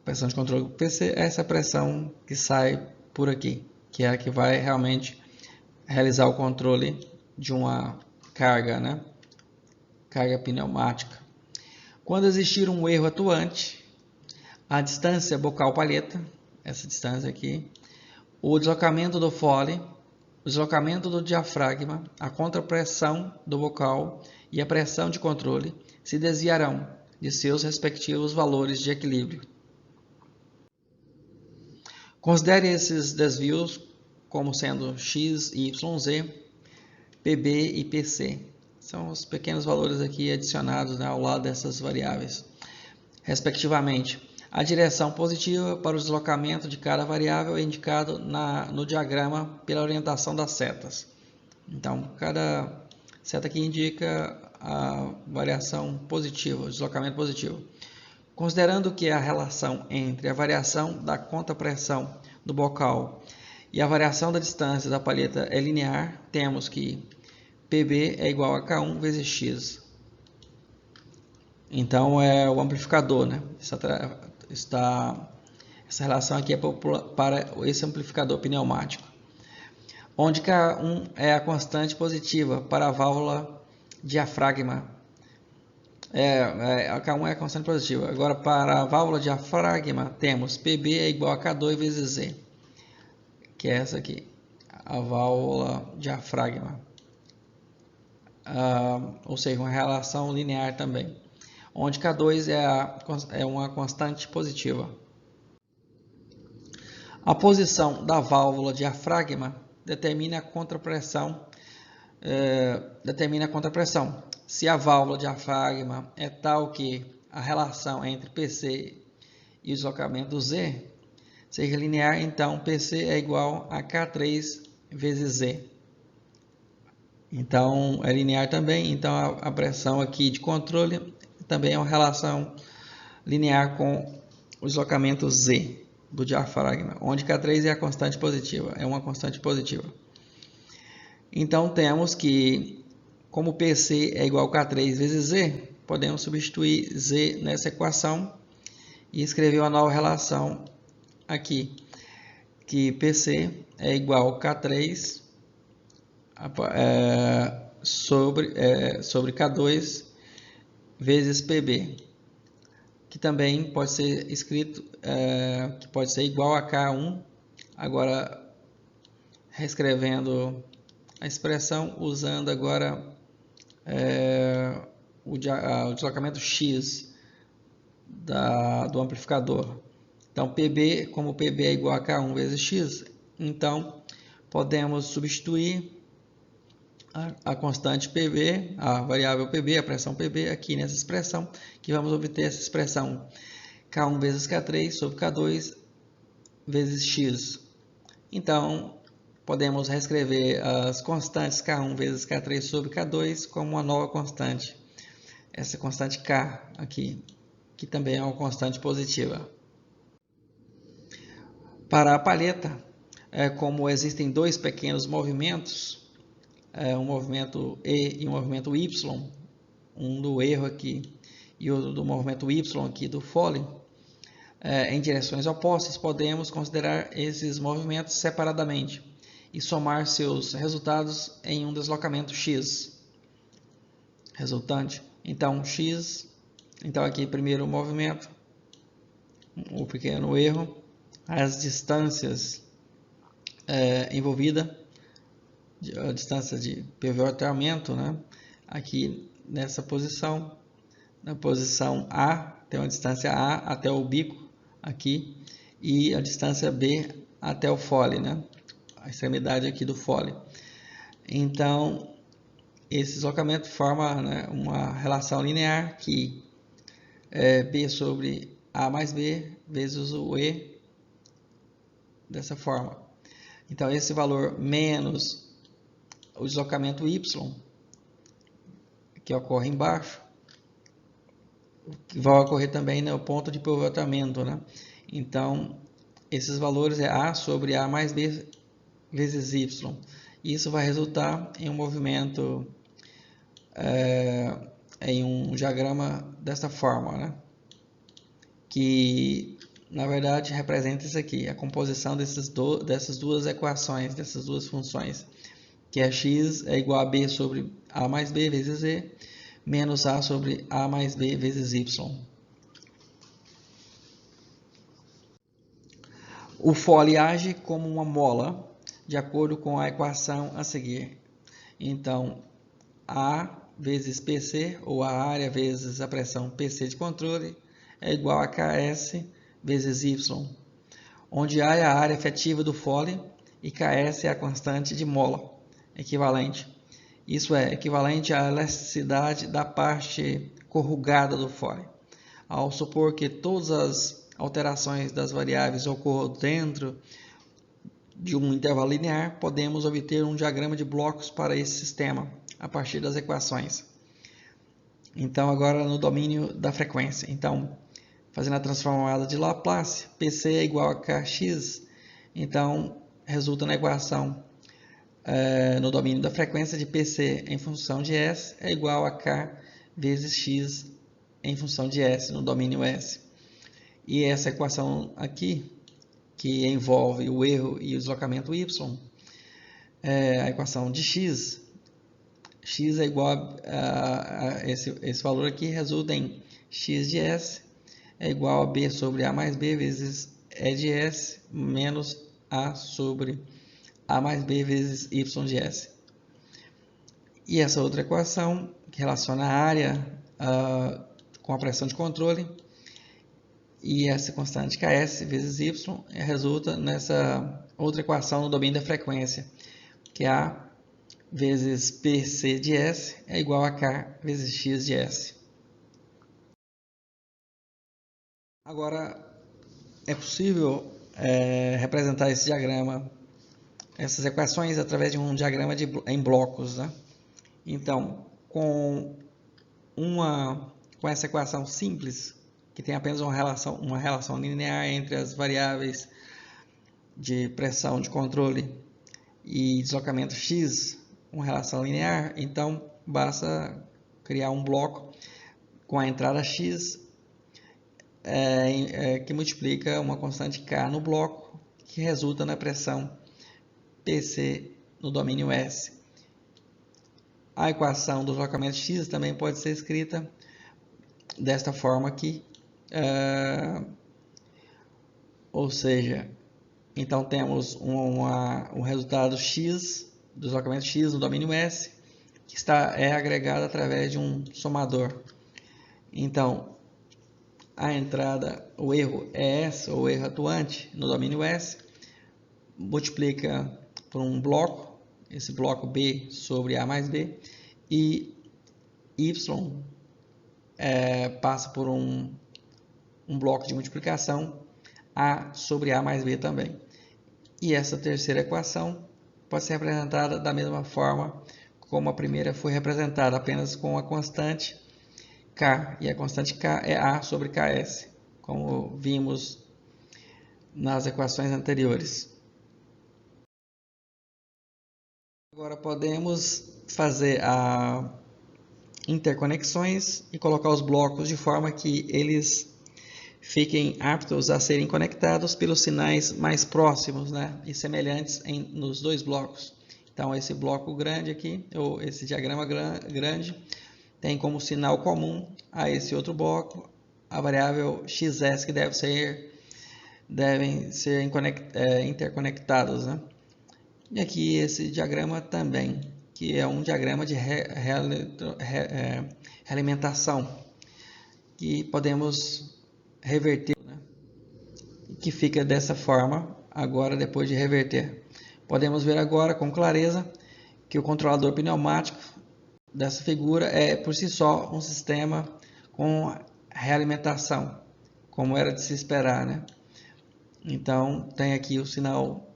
Pressão de controle PC é essa pressão que sai por aqui, que é a que vai realmente realizar o controle de uma carga, né? Carga pneumática. Quando existir um erro atuante, a distância bocal-palheta, essa distância aqui, o deslocamento do fole, o deslocamento do diafragma, a contrapressão do bocal e a pressão de controle se desviarão de seus respectivos valores de equilíbrio. Considere esses desvios como sendo x, y, z, pb e pc. São os pequenos valores aqui adicionados, né, ao lado dessas variáveis, respectivamente. A direção positiva para o deslocamento de cada variável é indicado no diagrama pela orientação das setas. Então, cada seta aqui indica a variação positiva, o deslocamento positivo. Considerando que a relação entre a variação da contrapressão do bocal e a variação da distância da palheta é linear, temos que PB é igual a K1 vezes X. Então é o amplificador, né? Essa relação aqui é para esse amplificador pneumático, onde K1 é a constante positiva para a válvula diafragma. A K1 é a constante positiva. Agora, para a válvula diafragma, temos PB é igual a K2 vezes Z, que é essa aqui, a válvula diafragma. Ou seja, uma relação linear também, onde K2 é uma constante positiva. A posição da válvula diafragma determina a contrapressão. Se a válvula diafragma é tal que a relação entre PC e o deslocamento Z seja linear, então PC é igual a K3 vezes Z. Então é linear também, então a pressão aqui de controle também é uma relação linear com o deslocamento Z do diafragma, onde K3 é a constante positiva, é uma constante positiva. Então temos que, como PC é igual a K3 vezes Z, podemos substituir Z nessa equação e escrever uma nova relação aqui, que PC é igual a K3 sobre K2 vezes PB, que também pode ser escrito, que pode ser igual a K1, agora reescrevendo a expressão usando agora o deslocamento X do amplificador. Então PB, como PB é igual a K1 vezes X, então podemos substituir a constante PB, a variável PB, a pressão PB aqui nessa expressão, que vamos obter essa expressão K1 vezes K3 sobre K2 vezes X. Então podemos reescrever as constantes K1 vezes K3 sobre K2 como uma nova constante, essa constante K aqui, que também é uma constante positiva. Para a palheta, como existem dois pequenos movimentos, um movimento E e um movimento Y, um do erro aqui e outro do movimento Y aqui do Foley, em direções opostas, podemos considerar esses movimentos separadamente e somar seus resultados em um deslocamento X resultante. Então X, então aqui primeiro o movimento, o pequeno erro, as distâncias envolvidas, a distância de pivotamento, né? Aqui nessa posição, na posição A, tem uma distância A até o bico aqui e a distância B até o fole, né? A extremidade aqui do fole. Então esse deslocamento forma, né, uma relação linear que é B sobre A mais B vezes o E, dessa forma. Então esse valor menos o deslocamento Y, que ocorre embaixo, que vai ocorrer também no ponto de pivotamento, né? Então esses valores é A sobre A mais B vezes Y. Isso vai resultar em um movimento, em um diagrama desta forma, né? Que na verdade representa isso aqui, a composição dessas duas equações, dessas duas funções, que é x é igual a b sobre a mais b vezes z, menos a sobre a mais b vezes y. O Foley age como uma mola, de acordo com a equação a seguir. Então, A vezes PC, ou a área vezes a pressão PC de controle, é igual a KS vezes Y, onde A é a área efetiva do Foley e KS é a constante de mola equivalente. Isso é equivalente à elasticidade da parte corrugada do Foley. Ao supor que todas as alterações das variáveis ocorram dentro de um intervalo linear, podemos obter um diagrama de blocos para esse sistema a partir das equações. Então, agora no domínio da frequência. Então, fazendo a transformada de Laplace, PC é igual a Kx Então, resulta na equação no domínio da frequência de PC em função de S é igual a K vezes X em função de S no domínio S. E essa equação aqui, que envolve o erro e o deslocamento Y, a equação de X é igual a esse valor aqui resulta em x de S é igual a B sobre A mais B vezes E de S menos A sobre A mais B vezes Y de S. E essa outra equação, que relaciona a área com a pressão de controle, e essa constante Ks vezes Y resulta nessa outra equação no domínio da frequência, que é A vezes PC de S é igual a K vezes X de S. Agora, é possível representar esse diagrama, essas equações, através de um diagrama em blocos, né? Então, com essa equação simples, que tem apenas uma relação linear entre as variáveis de pressão de controle e deslocamento x, uma relação linear, então basta criar um bloco com a entrada x que multiplica uma constante k no bloco, que resulta na pressão PC no domínio S. A equação do deslocamento x também pode ser escrita desta forma aqui, ou seja, então temos um resultado x, do deslocamento x no domínio S, que é agregado através de um somador. Então, a entrada, o erro ES, ou erro atuante, no domínio S, multiplica por um bloco, esse bloco B sobre A mais B, e Y passa por um bloco de multiplicação, A sobre A mais B também. E essa terceira equação pode ser representada da mesma forma como a primeira foi representada, apenas com a constante K, e a constante K é A sobre Ks, como vimos nas equações anteriores. Agora podemos fazer interconexões e colocar os blocos de forma que eles fiquem aptos a serem conectados pelos sinais mais próximos, né, e semelhantes nos dois blocos. Então esse bloco grande aqui, ou esse diagrama grande, tem como sinal comum a esse outro bloco a variável xs, que devem ser interconectados, né? E aqui esse diagrama também, que é um diagrama de realimentação, que podemos reverter, né? Que fica dessa forma, agora depois de reverter. Podemos ver agora com clareza que o controlador pneumático dessa figura é por si só um sistema com realimentação, como era de se esperar, né? Então tem aqui o sinal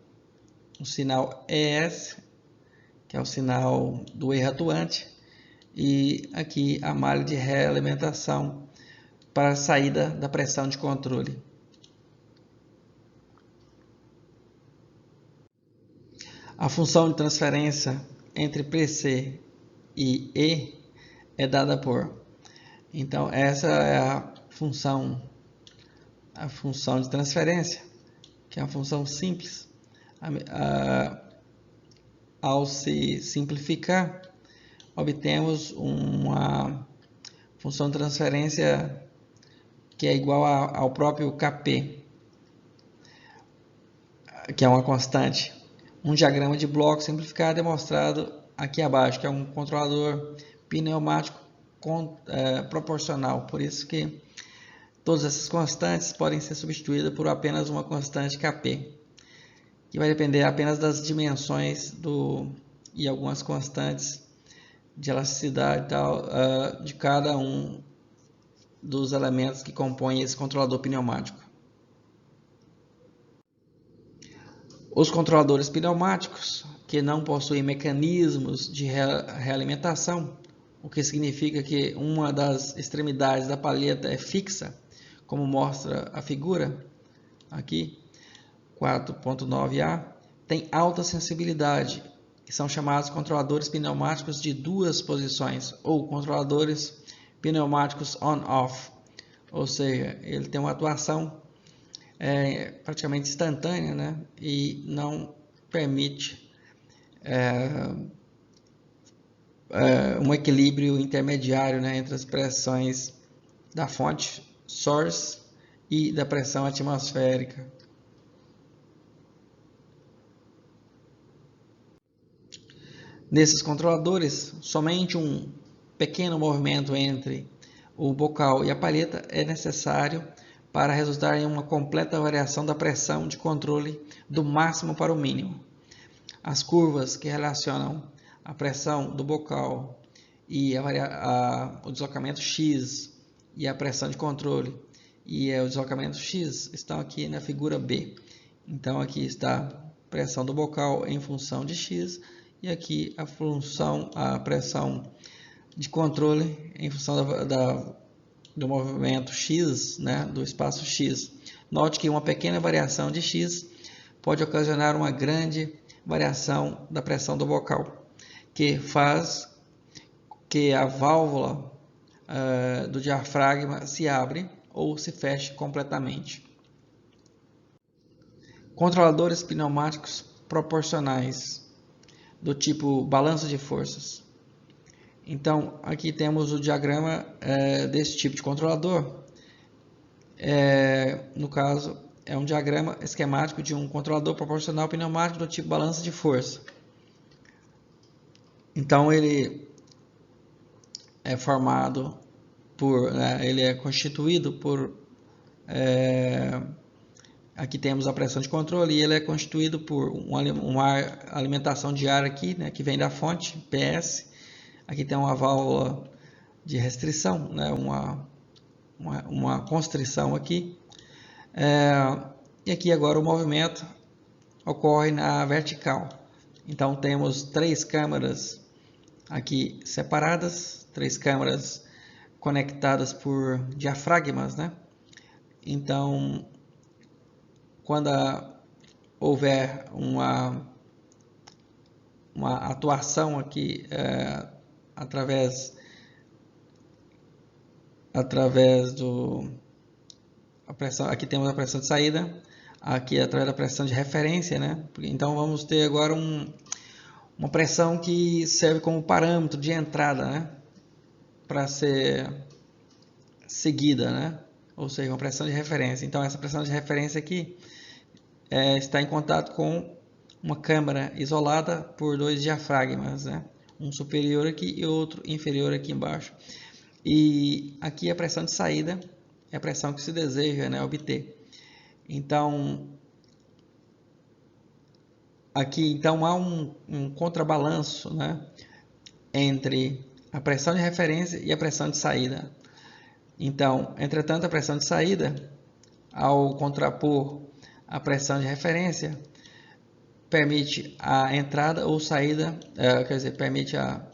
ES, que é o sinal do erro atuante, e aqui a malha de realimentação para a saída da pressão de controle. A função de transferência entre PC e E é dada por. Então essa é a função de transferência, que é uma função simples. Ao se simplificar, obtemos uma função de transferência que é igual ao próprio Kp, que é uma constante. Um diagrama de bloco simplificado é mostrado aqui abaixo, que é um controlador pneumático proporcional. Por isso que todas essas constantes podem ser substituídas por apenas uma constante Kp, que vai depender apenas das dimensões e algumas constantes de elasticidade e tal, de cada um dos elementos que compõem esse controlador pneumático. Os controladores pneumáticos que não possuem mecanismos de realimentação, o que significa que uma das extremidades da palheta é fixa, como mostra a figura aqui, 4.9a, tem alta sensibilidade, que são chamados controladores pneumáticos de duas posições, ou controladores pneumáticos on-off, ou seja, ele tem uma atuação praticamente instantânea, né? E não permite um equilíbrio intermediário, né, entre as pressões da fonte source e da pressão atmosférica. Nesses controladores, somente um pequeno movimento entre o bocal e a palheta é necessário para resultar em uma completa variação da pressão de controle do máximo para o mínimo. As curvas que relacionam a pressão do bocal e o deslocamento X e a pressão de controle e o deslocamento X estão aqui na figura B. Então aqui está a pressão do bocal em função de X e aqui a pressão de controle em função do movimento X, né, do espaço X. Note que uma pequena variação de X pode ocasionar uma grande variação da pressão do bocal, que faz que a válvula do diafragma se abre ou se feche completamente. Controladores pneumáticos proporcionais do tipo balanço de forças. Então, aqui temos o diagrama desse tipo de controlador. No caso, é um diagrama esquemático de um controlador proporcional pneumático do tipo balança de força. Então, ele é formado ele é constituído por aqui temos a pressão de controle e ele é constituído por uma alimentação de ar aqui, né, que vem da fonte, PS. Aqui tem uma válvula de restrição, né, uma constrição aqui. E aqui agora o movimento ocorre na vertical. Então temos três câmaras aqui separadas, três câmaras conectadas por diafragmas, né? Então, quando houver uma atuação aqui através do a pressão, aqui temos a pressão de saída, aqui através da pressão de referência, né? Então vamos ter agora uma pressão que serve como parâmetro de entrada, né, para ser seguida, né? Ou seja, uma pressão de referência. Então essa pressão de referência aqui está em contato com uma câmara isolada por dois diafragmas, né? Um superior aqui e outro inferior aqui embaixo. E aqui a pressão de saída é a pressão que se deseja, né, obter. Então aqui então há um contrabalanço, né, entre a pressão de referência e a pressão de saída. Então, entretanto, a pressão de saída, ao contrapor a pressão de referência, permite a entrada ou saída, permite a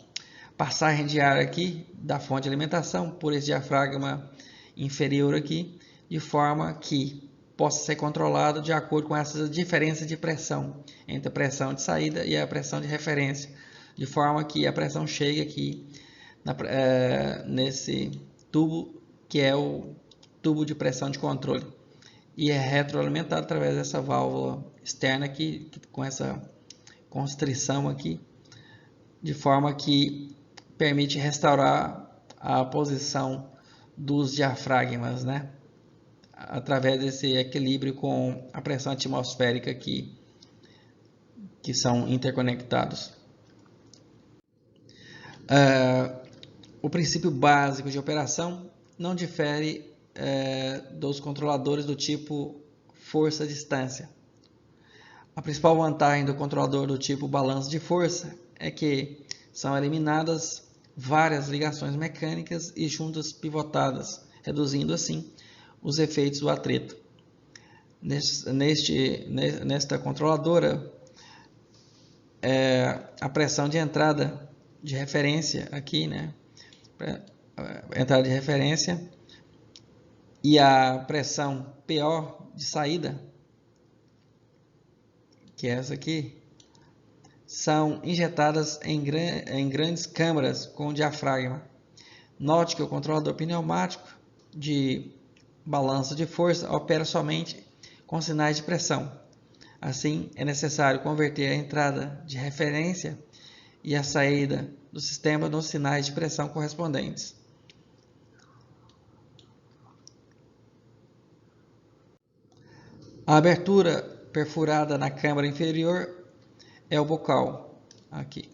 passagem de ar aqui da fonte de alimentação por esse diafragma inferior aqui, de forma que possa ser controlado de acordo com essa diferença de pressão entre a pressão de saída e a pressão de referência, de forma que a pressão chegue aqui nesse tubo que é o tubo de pressão de controle e é retroalimentado através dessa válvula externa aqui, com essa constrição aqui, de forma que permite restaurar a posição dos diafragmas, né, através desse equilíbrio com a pressão atmosférica aqui, que são interconectados. O princípio básico de operação não difere dos controladores do tipo força-distância. A principal vantagem do controlador do tipo balanço de força é que são eliminadas várias ligações mecânicas e juntas pivotadas, reduzindo assim os efeitos do atrito. Nesta controladora, a pressão de entrada de referência aqui, né, entrada de referência, e a pressão PO de saída que é essa aqui, são injetadas em grandes câmaras com diafragma. Note que o controlador pneumático de balanço de força opera somente com sinais de pressão. Assim, é necessário converter a entrada de referência e a saída do sistema nos sinais de pressão correspondentes. A abertura perfurada na câmara inferior é o bocal, aqui.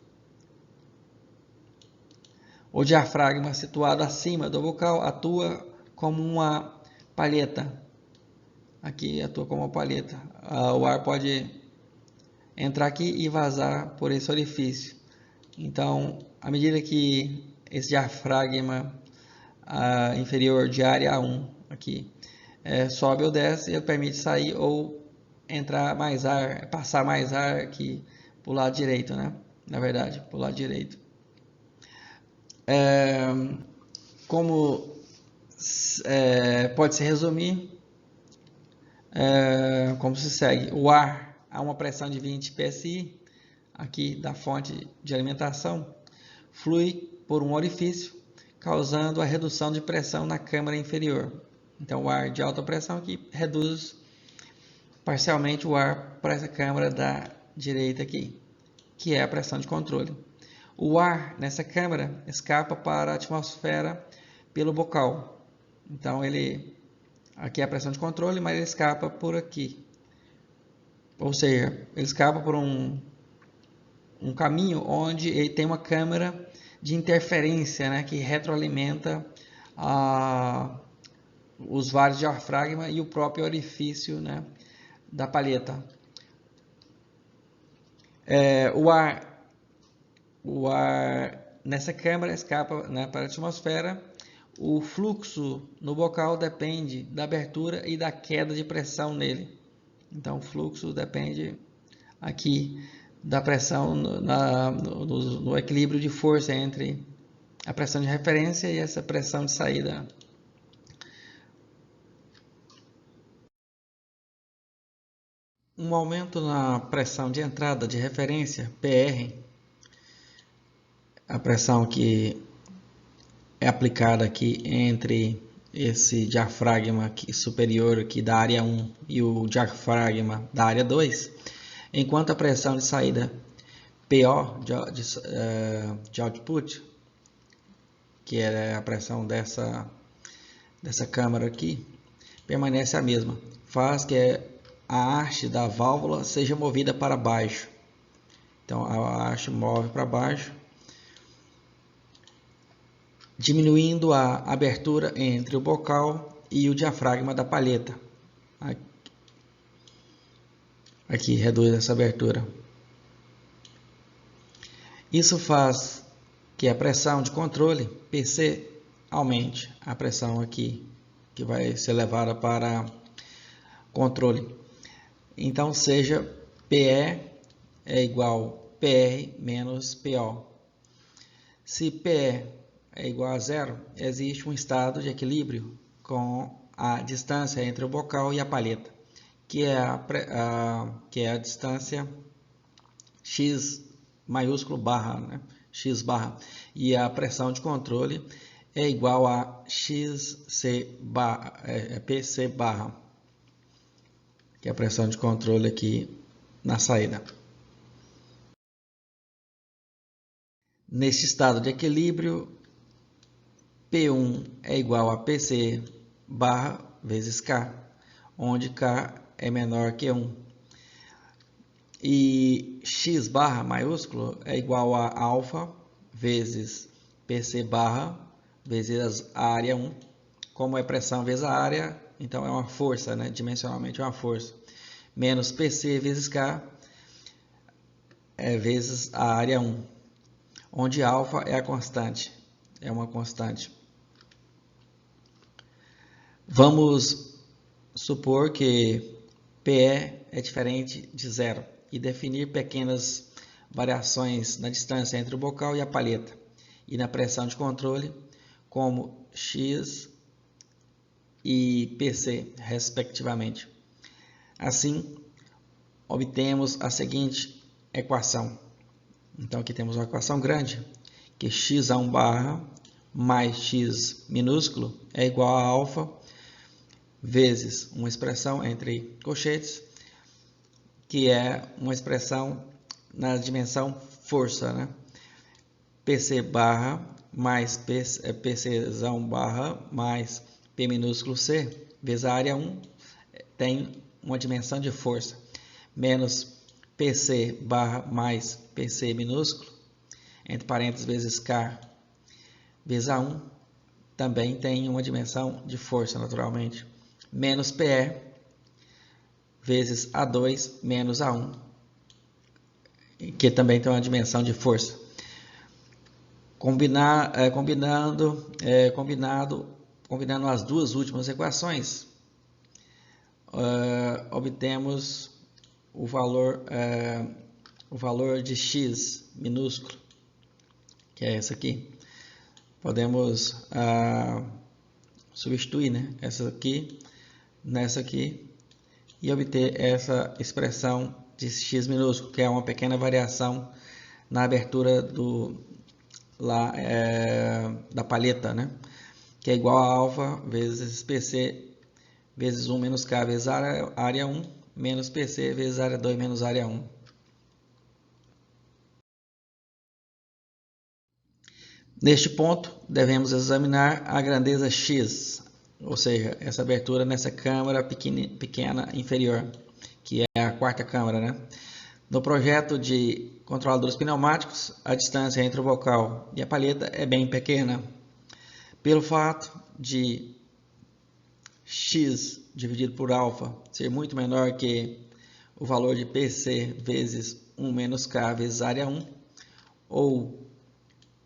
O diafragma situado acima do bocal atua como uma palheta. Aqui atua como uma palheta. O ar pode entrar aqui e vazar por esse orifício. Então, à medida que esse diafragma inferior de área 1 aqui sobe ou desce, ele permite sair ou entrar mais ar, passar mais ar aqui para o lado direito, né? Na verdade, para o lado direito. Como pode se resumir, como se segue: o ar a uma pressão de 20 psi, aqui da fonte de alimentação, flui por um orifício, causando a redução de pressão na câmara inferior. Então, o ar de alta pressão aqui reduz parcialmente o ar para essa câmara da direita aqui, que é a pressão de controle. O ar nessa câmara escapa para a atmosfera pelo bocal. Então, aqui é a pressão de controle, mas ele escapa por aqui. Ou seja, ele escapa por um caminho onde ele tem uma câmara de interferência, né, que retroalimenta os vários diafragma e o próprio orifício, né, da palheta. O ar nessa câmara escapa, né, para a atmosfera. O fluxo no bocal depende da abertura e da queda de pressão nele. Então, o fluxo depende aqui da pressão no equilíbrio de força entre a pressão de referência e essa pressão de saída. Um aumento na pressão de entrada de referência, PR, a pressão que é aplicada aqui entre esse diafragma aqui superior aqui da área 1 e o diafragma da área 2, enquanto a pressão de saída PO de output, que é a pressão dessa câmara aqui, permanece a mesma, faz que a haste da válvula seja movida para baixo. Então a haste move para baixo, diminuindo a abertura entre o bocal e o diafragma da palheta. Aqui reduz essa abertura. Isso faz que a pressão de controle PC aumente. A pressão aqui que vai ser levada para controle. Então seja PE é igual PR menos PO. Se PE é igual a zero, existe um estado de equilíbrio com a distância entre o bocal e a palheta, que é a distância x maiúsculo barra, né? X barra, e a pressão de controle é igual a XC barra, PC barra, que é a pressão de controle aqui na saída. Neste estado de equilíbrio, P1 é igual a PC barra vezes K, onde K é menor que 1. E X barra maiúsculo é igual a alfa vezes PC barra vezes a área 1. Como é pressão vezes a área, então é uma força, né? Dimensionalmente é uma força. Menos PC vezes K vezes a área 1, onde alfa é a constante, é uma constante. Vamos supor que PE é diferente de zero e definir pequenas variações na distância entre o bocal e a palheta e na pressão de controle, como X e PC, respectivamente. Assim, obtemos a seguinte equação. Então aqui temos uma equação grande, que x1 barra mais x minúsculo é igual a alfa vezes uma expressão entre colchetes, que é uma expressão na dimensão força, né? PC barra mais PCzão barra mais P minúsculo C vezes a área 1 tem uma dimensão de força, menos PC barra mais PC minúsculo, entre parênteses, vezes K vezes A1, também tem uma dimensão de força, naturalmente, menos PE vezes A2 menos A1, que também tem uma dimensão de força. Combinando as duas últimas equações, obtemos o valor de x minúsculo, que é essa aqui. Podemos substituir, né, essa aqui nessa aqui e obter essa expressão de x minúsculo, que é uma pequena variação na abertura da palheta, né, que é igual a alfa vezes PC vezes 1 menos K vezes área 1 menos PC vezes área 2 menos área 1. Neste ponto, devemos examinar a grandeza x, ou seja, essa abertura nessa câmara pequena inferior, que é a quarta câmara, né? No projeto de controladores pneumáticos, a distância entre o bocal e a palheta é bem pequena. Pelo fato de x dividido por alfa ser muito menor que o valor de PC vezes 1 menos K vezes área 1, ou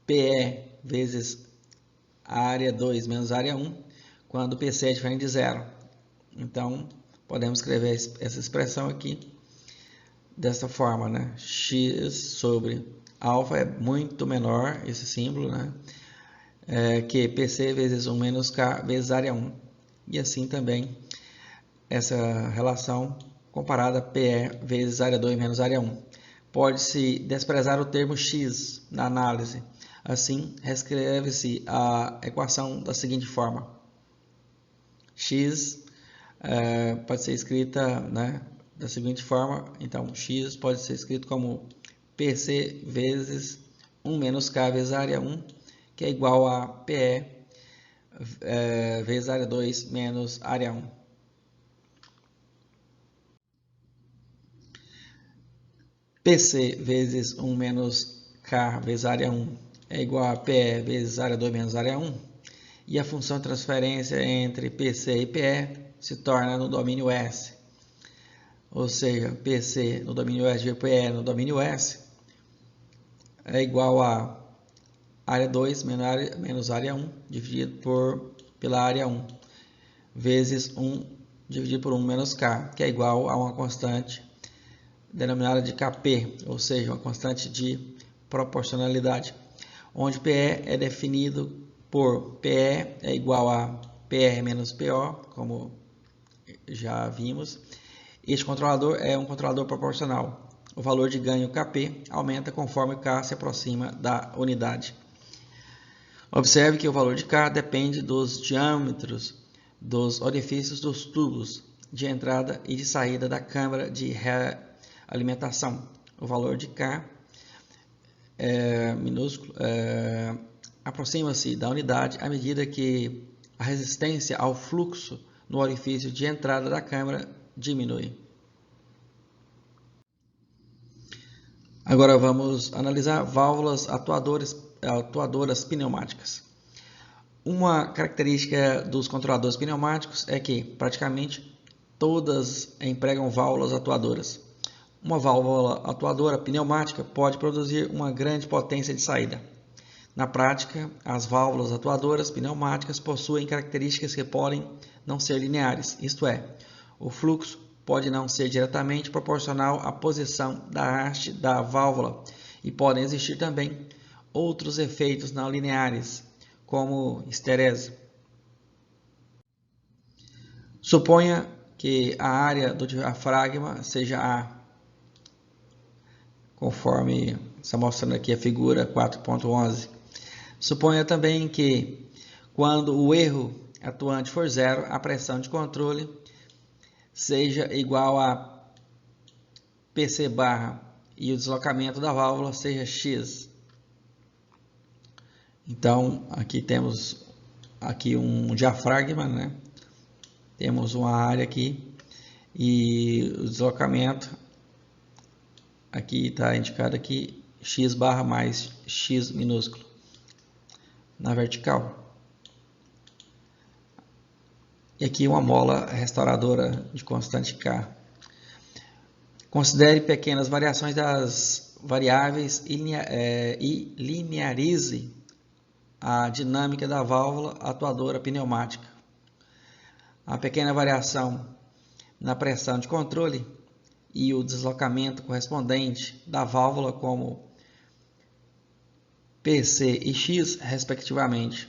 PE vezes a área 2 menos a área 1, quando PC é diferente de zero. Então, podemos escrever essa expressão aqui dessa forma, né? X sobre alfa é muito menor, esse símbolo, né? Que PC vezes 1 menos K vezes área 1. E assim também essa relação comparada PE vezes área 2 menos área 1. Pode-se desprezar o termo x na análise. Assim, reescreve-se a equação da seguinte forma. X pode ser escrita, né, da seguinte forma. Então, x pode ser escrito como PC vezes 1 menos K vezes área 1, que é igual a PE vezes área 2 menos área 1. PC vezes 1 menos K vezes área 1 é igual a PE vezes área 2 menos área 1. E a função de transferência entre PC e PE se torna no domínio S. Ou seja, PC no domínio S e PE no domínio S é igual a área 2 menos área 1 dividido pela área 1 vezes 1 dividido por 1 menos K, que é igual a uma constante denominada de Kp, ou seja, uma constante de proporcionalidade, onde PE é definido por PE é igual a PR menos PO, como já vimos. Este controlador é um controlador proporcional. O valor de ganho Kp aumenta conforme K se aproxima da unidade. Observe que o valor de K depende dos diâmetros dos orifícios dos tubos de entrada e de saída da câmara de alimentação. O valor de K minúsculo aproxima-se da unidade à medida que a resistência ao fluxo no orifício de entrada da câmara diminui. Agora vamos analisar válvulas atuadoras pneumáticas. Uma característica dos controladores pneumáticos é que praticamente todas empregam válvulas atuadoras. Uma válvula atuadora pneumática pode produzir uma grande potência de saída. Na prática, as válvulas atuadoras pneumáticas possuem características que podem não ser lineares, isto é, o fluxo pode não ser diretamente proporcional à posição da haste da válvula e podem existir também outros efeitos não lineares, como esterese. Suponha que a área do diafragma seja A conforme está mostrando aqui a figura 4.11. Suponha também que, quando o erro atuante for zero, a pressão de controle seja igual a PC barra e o deslocamento da válvula seja X. Então, aqui temos um diafragma, né? Temos uma área aqui e o deslocamento aqui está indicado aqui X barra mais X minúsculo na vertical. E aqui uma mola restauradora de constante K. Considere pequenas variações das variáveis e linearize a dinâmica da válvula atuadora pneumática. A pequena variação na pressão de controle e o deslocamento correspondente da válvula como PC e X, respectivamente.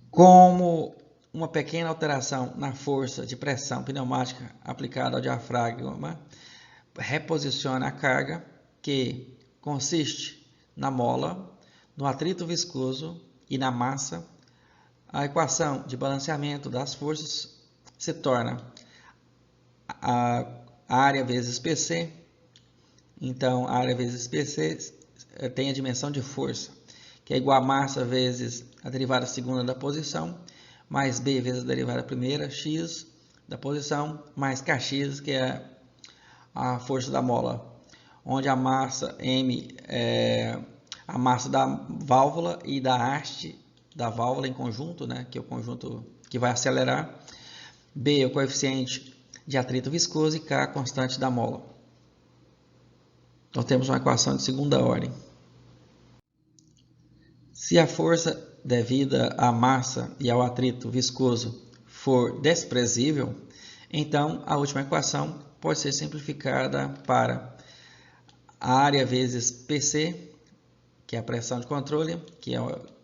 Como uma pequena alteração na força de pressão pneumática aplicada ao diafragma reposiciona a carga, que consiste na mola, no atrito viscoso e na massa, a equação de balanceamento das forças se torna a área vezes PC. Então, a área vezes PC tem a dimensão de força, que é igual a massa vezes a derivada segunda da posição, mais B vezes a derivada primeira, X da posição, mais Kx, que é a força da mola, onde a massa M é a massa da válvula e da haste da válvula em conjunto, né, que é o conjunto que vai acelerar. B é o coeficiente de atrito viscoso e K a constante da mola. Então temos uma equação de segunda ordem. Se a força devida à massa e ao atrito viscoso for desprezível, então a última equação pode ser simplificada para a área vezes PC, que é a pressão de controle, que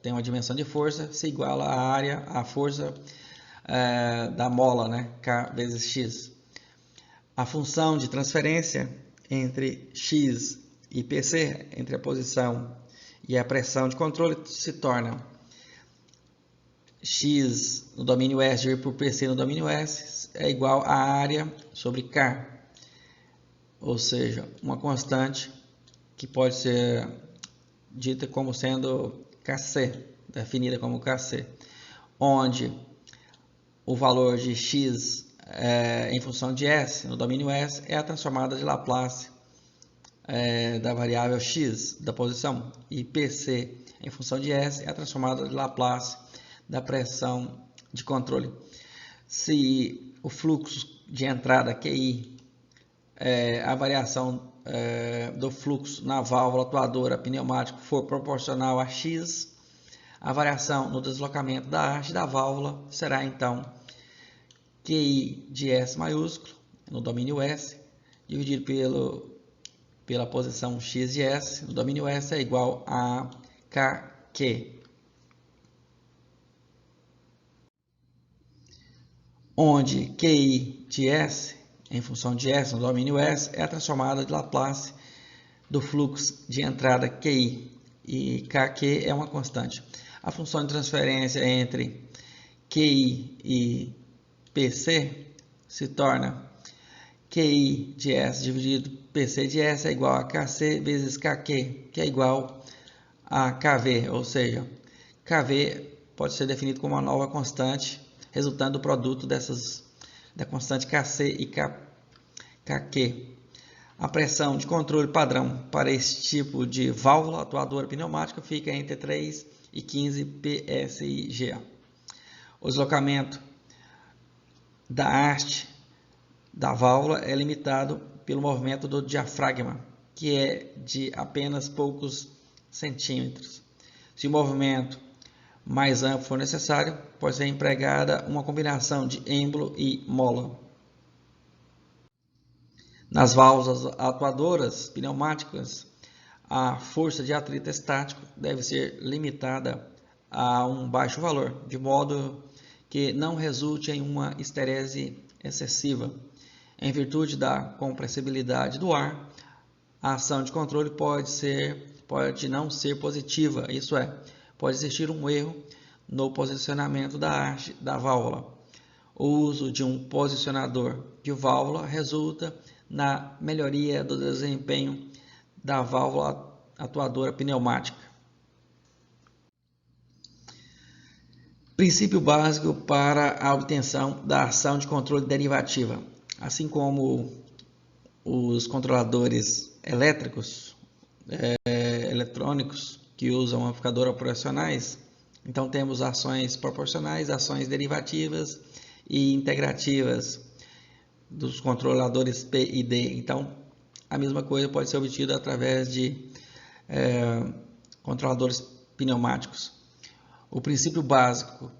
tem uma dimensão de força, se iguala à força da mola, né? K vezes X. A função de transferência entre X e PC, entre a posição e a pressão de controle, se torna X no domínio S dividido por PC no domínio S é igual a área sobre K, ou seja, uma constante que pode ser dita como sendo Kc, definida como Kc, onde o valor de X em função de S no domínio S é a transformada de Laplace da variável X da posição, e PC em função de S é a transformada de Laplace da pressão de controle. Se o fluxo de entrada QI, a variação do fluxo na válvula atuadora pneumática for proporcional a X, a variação no deslocamento da haste da válvula será então QI de S maiúsculo no domínio S dividido pela posição X de S no domínio S é igual a KQ, onde QI de S em função de S no domínio S é a transformada de Laplace do fluxo de entrada QI e KQ é uma constante. A função de transferência entre QI e PC se torna QI de S dividido PC de S é igual a KC vezes KQ, que é igual a KV, ou seja, KV pode ser definido como uma nova constante, resultando do produto da constante Kc e Kq. A pressão de controle padrão para esse tipo de válvula atuadora pneumática fica entre 3 e 15 psig. O deslocamento da haste da válvula é limitado pelo movimento do diafragma, que é de apenas poucos centímetros. Se o movimento mais amplo for necessário, pode ser empregada uma combinação de êmbolo e mola. Nas válvulas atuadoras pneumáticas, a força de atrito estático deve ser limitada a um baixo valor, de modo que não resulte em uma esterese excessiva. Em virtude da compressibilidade do ar, a ação de controle pode não ser positiva, isso é, pode existir um erro no posicionamento da haste da válvula. O uso de um posicionador de válvula resulta na melhoria do desempenho da válvula atuadora pneumática. Princípio básico para a obtenção da ação de controle derivativa. Assim como os controladores elétricos, eletrônicos, que usam amplificador operacionais, então temos ações proporcionais, ações derivativas e integrativas dos controladores P e D. Então, a mesma coisa pode ser obtida através de controladores pneumáticos. O princípio básico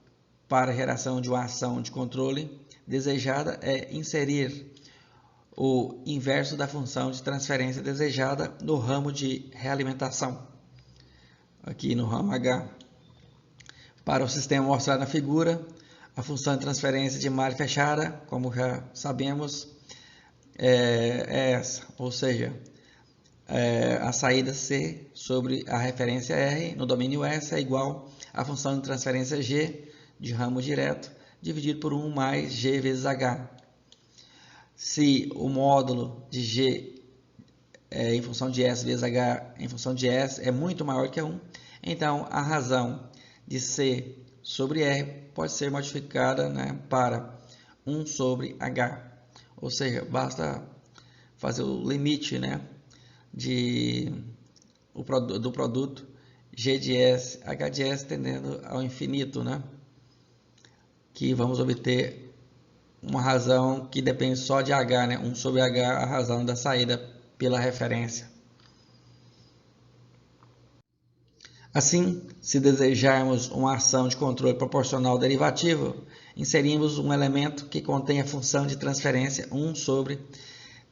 para a geração de uma ação de controle desejada é inserir o inverso da função de transferência desejada no ramo de realimentação, aqui no ramo H. Para o sistema mostrado na figura, a função de transferência de malha fechada, como já sabemos, é essa, ou seja, a saída C sobre a referência R no domínio S é igual à função de transferência G de ramo direto dividido por 1 mais G vezes H. Se o módulo de G em função de S vezes H em função de S é muito maior que 1, então a razão de C sobre R pode ser modificada, né, para 1 sobre H. Ou seja, basta fazer o limite, né, do produto G de S, H de S tendendo ao infinito, né, que vamos obter uma razão que depende só de H, né, 1 sobre H, a razão da saída pela referência. Assim, se desejarmos uma ação de controle proporcional derivativo, inserimos um elemento que contém a função de transferência 1 sobre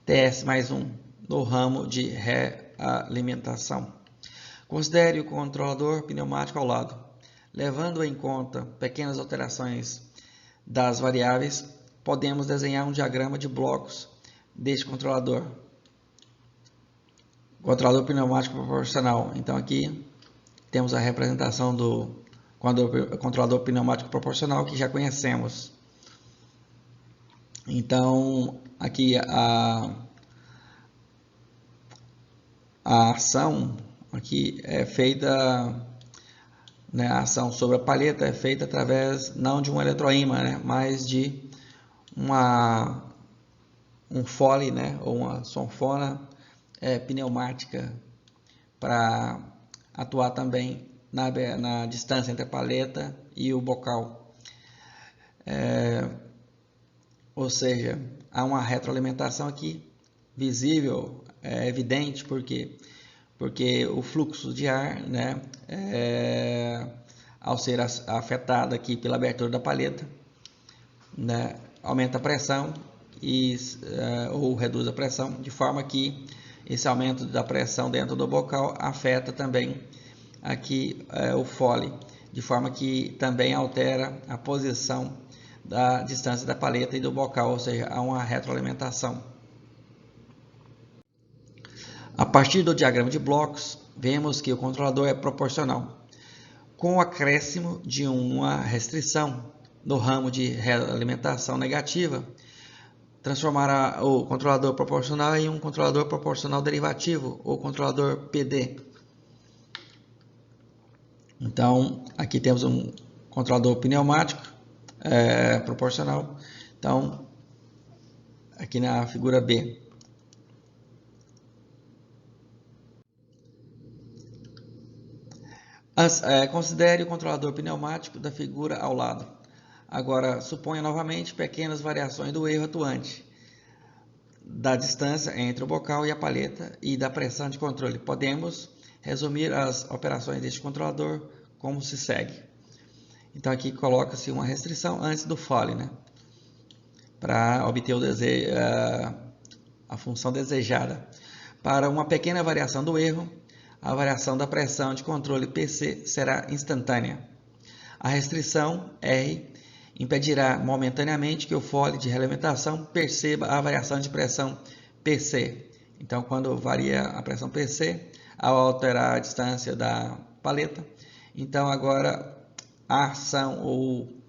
TS mais 1 no ramo de realimentação. Considere o controlador pneumático ao lado. Levando em conta pequenas alterações das variáveis, podemos desenhar um diagrama de blocos deste controlador. Controlador pneumático proporcional. Então aqui temos a representação do controlador pneumático proporcional que já conhecemos. Então aqui a ação aqui é feita, né, a ação sobre a palheta é feita através não de um eletroímã, né, mas de um fole, né, ou uma sanfona pneumática para atuar também na distância entre a palheta e o bocal. Ou seja, há uma retroalimentação aqui visível, evidente, porque o fluxo de ar, né, ao ser afetado aqui pela abertura da palheta, né, aumenta a pressão ou reduz a pressão, de forma que esse aumento da pressão dentro do bocal afeta também aqui o fole, de forma que também altera a posição da distância da palheta e do bocal, ou seja, há uma retroalimentação. A partir do diagrama de blocos, vemos que o controlador é proporcional, com o acréscimo de uma restrição no ramo de realimentação negativa, transformará o controlador proporcional em um controlador proporcional derivativo, ou controlador PD. Então, aqui temos um controlador pneumático proporcional. Então, aqui na figura B. Considere o controlador pneumático da figura ao lado. Agora, suponha novamente pequenas variações do erro atuante, da distância entre o bocal e a palheta e da pressão de controle. Podemos resumir as operações deste controlador como se segue. Então, aqui coloca-se uma restrição antes do fole, né, para obter a função desejada. Para uma pequena variação do erro, a variação da pressão de controle PC será instantânea. A restrição R impedirá momentaneamente que o fole de realimentação perceba a variação de pressão PC. Então, quando varia a pressão PC, ao alterar a distância da paleta, então agora a ação ou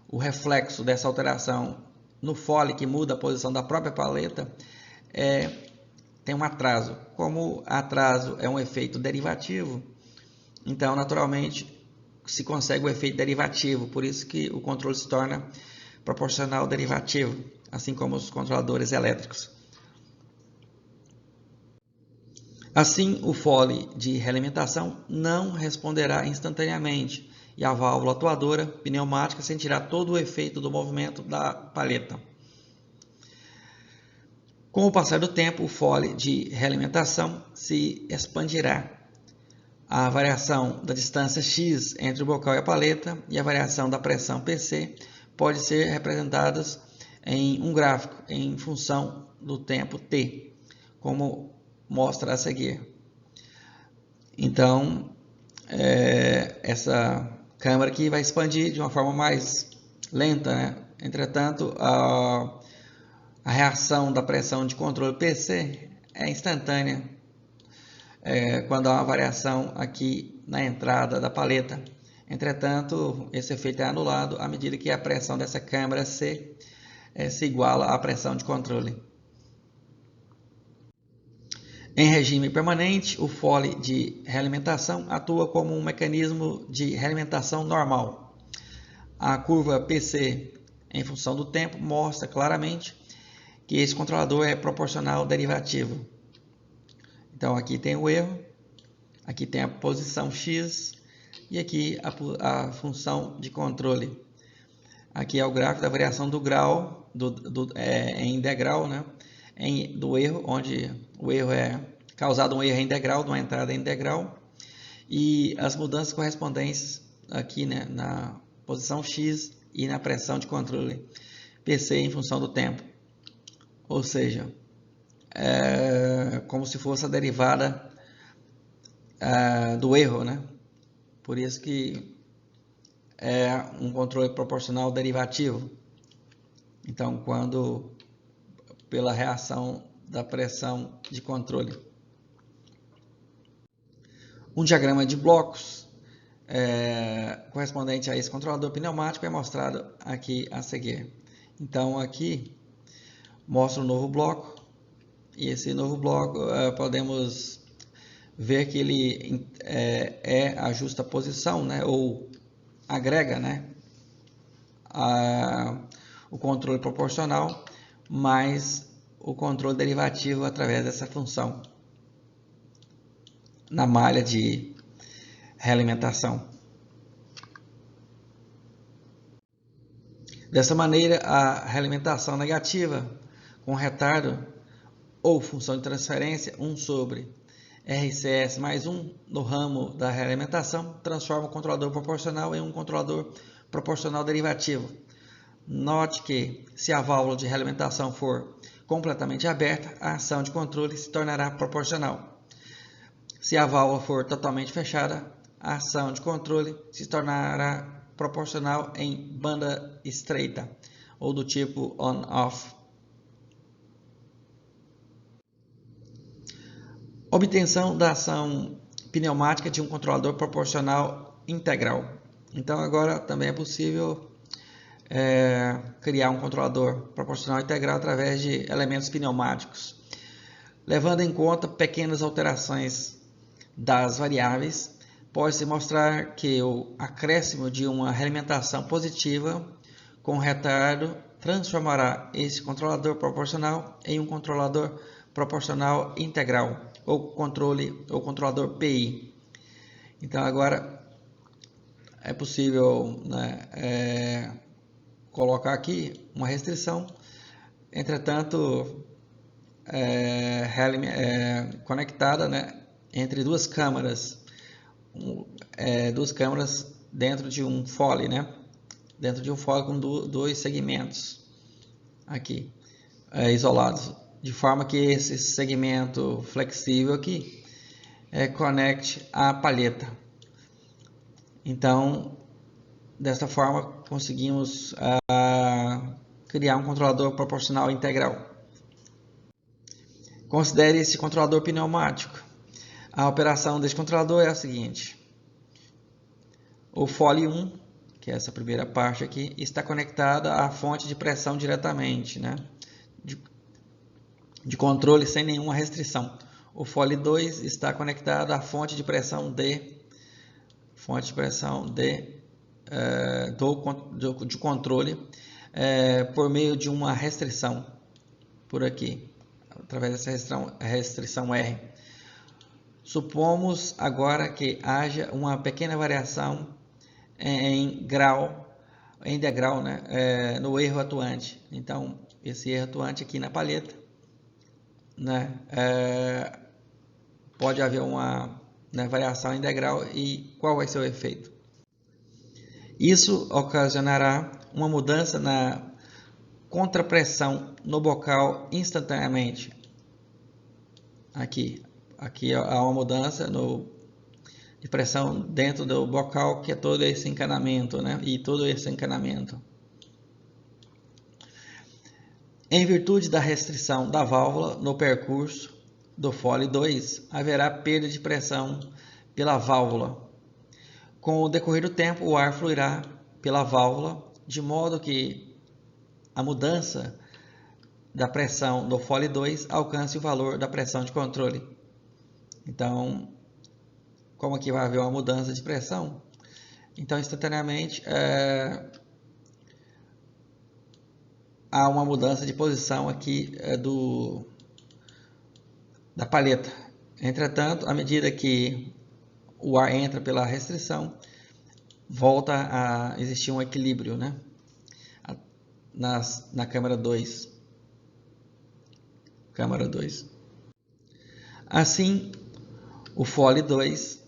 o reflexo dessa alteração no fole, que muda a posição da própria paleta, tem um atraso. Como atraso é um efeito derivativo, então naturalmente se consegue o efeito derivativo, por isso que o controle se torna proporcional derivativo, assim como os controladores elétricos. Assim, o fole de realimentação não responderá instantaneamente e a válvula atuadora pneumática sentirá todo o efeito do movimento da paleta. Com o passar do tempo, o fole de realimentação se expandirá. A variação da distância x entre o bocal e a paleta e a variação da pressão PC pode ser representadas em um gráfico em função do tempo t, como mostra a seguir. Então, essa câmara aqui vai expandir de uma forma mais lenta, né? Entretanto, a reação da pressão de controle PC é instantânea quando há uma variação aqui na entrada da paleta. Entretanto, esse efeito é anulado à medida que a pressão dessa câmara C se iguala à pressão de controle. Em regime permanente, o fole de realimentação atua como um mecanismo de realimentação normal. A curva PC em função do tempo mostra claramente que esse controlador é proporcional derivativo. Então aqui tem o erro, aqui tem a posição X e aqui a função de controle. Aqui é o gráfico da variação do grau em degrau, né? Do erro, onde o erro é causado um erro em degrau, de uma entrada em degrau, e as mudanças correspondentes aqui, né, na posição X e na pressão de controle PC em função do tempo. Ou seja, como se fosse a derivada do erro, né? Por isso que é um controle proporcional derivativo. Então, quando pela reação da pressão de controle. Um diagrama de blocos correspondente a esse controlador pneumático é mostrado aqui a seguir. Então, aqui mostra um novo bloco, e esse novo bloco podemos ver que ele a justaposição, né, ou agrega, né, o controle proporcional mais o controle derivativo através dessa função na malha de realimentação. Dessa maneira, a realimentação negativa com retardo ou função de transferência 1 sobre RCS mais 1 no ramo da realimentação transforma o controlador proporcional em um controlador proporcional derivativo. Note que, se a válvula de realimentação for completamente aberta, a ação de controle se tornará proporcional. Se a válvula for totalmente fechada, a ação de controle se tornará proporcional em banda estreita, ou do tipo on-off. Obtenção da ação pneumática de um controlador proporcional integral. Então agora também é possível criar um controlador proporcional integral através de elementos pneumáticos, levando em conta pequenas alterações das variáveis. Pode-se mostrar que o acréscimo de uma realimentação positiva com retardo transformará esse controlador proporcional em um controlador proporcional integral, ou controlador PI. Então agora é possível, né, colocar aqui uma restrição, entretanto conectada, né, entre duas câmaras dentro de um fole, né, dentro de um fole com dois segmentos aqui isolados, de forma que esse segmento flexível aqui conecte a palheta. Então Dessa forma, conseguimos criar um controlador proporcional integral. Considere esse controlador pneumático. A operação desse controlador é a seguinte: o fole 1, que é essa primeira parte aqui, está conectada à fonte de pressão diretamente, né? de controle sem nenhuma restrição. O fole 2 está conectado à fonte de pressão de controle por meio de uma restrição por aqui, através dessa restrição R. Supomos agora que haja uma pequena variação em degrau, né, no erro atuante. Então, esse erro atuante aqui na palheta, né, pode haver uma variação em degrau. E qual vai ser o efeito? Isso ocasionará uma mudança na contrapressão no bocal instantaneamente. Aqui há uma mudança de pressão dentro do bocal, que é todo esse encanamento, né? E todo esse encanamento. Em virtude da restrição da válvula no percurso do fole 2, haverá perda de pressão pela válvula. Com o decorrer do tempo, o ar fluirá pela válvula, de modo que a mudança da pressão do fole 2 alcance o valor da pressão de controle. Então, como aqui vai haver uma mudança de pressão, então instantaneamente há uma mudança de posição aqui da palheta. Entretanto, à medida que o ar entra pela restrição, volta a existir um equilíbrio, né? Na câmara 2. Assim, o fole 2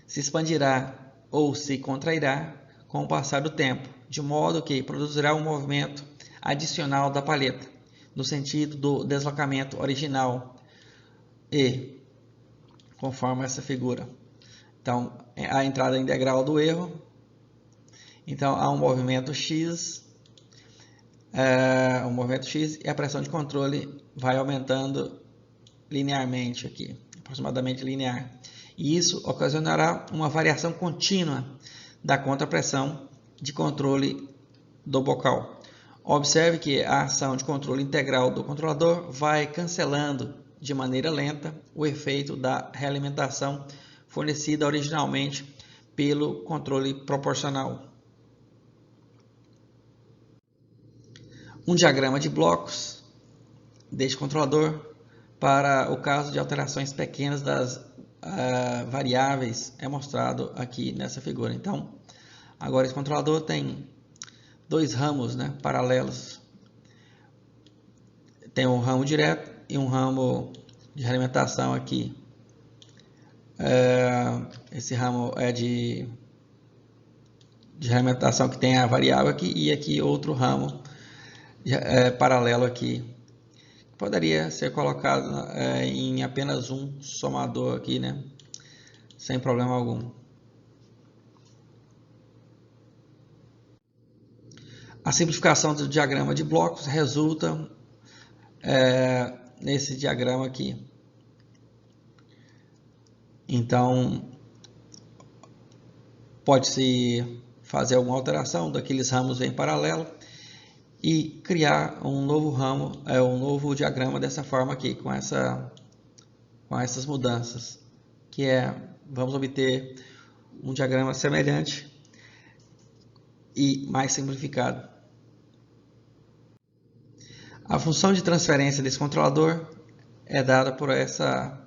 se expandirá ou se contrairá com o passar do tempo, de modo que produzirá um movimento adicional da palheta, no sentido do deslocamento original e conforme essa figura. Então, a entrada em degrau do erro, então há um movimento X, e a pressão de controle vai aumentando linearmente aqui, aproximadamente linear. E isso ocasionará uma variação contínua da contrapressão de controle do bocal. Observe que a ação de controle integral do controlador vai cancelando de maneira lenta o efeito da realimentação fornecida originalmente pelo controle proporcional. Um diagrama de blocos deste controlador para o caso de alterações pequenas das variáveis é mostrado aqui nessa figura. Então, agora esse controlador tem dois ramos, né, paralelos. Tem um ramo direto e um ramo de realimentação aqui. Esse ramo é de realimentação que tem a variável aqui, e aqui outro ramo paralelo aqui. Poderia ser colocado em apenas um somador aqui, né, sem problema algum. A simplificação do diagrama de blocos resulta nesse diagrama aqui. Então, pode-se fazer alguma alteração daqueles ramos em paralelo e criar um novo ramo, um novo diagrama dessa forma aqui, com essas mudanças, que vamos obter um diagrama semelhante e mais simplificado. A função de transferência desse controlador é dada por essa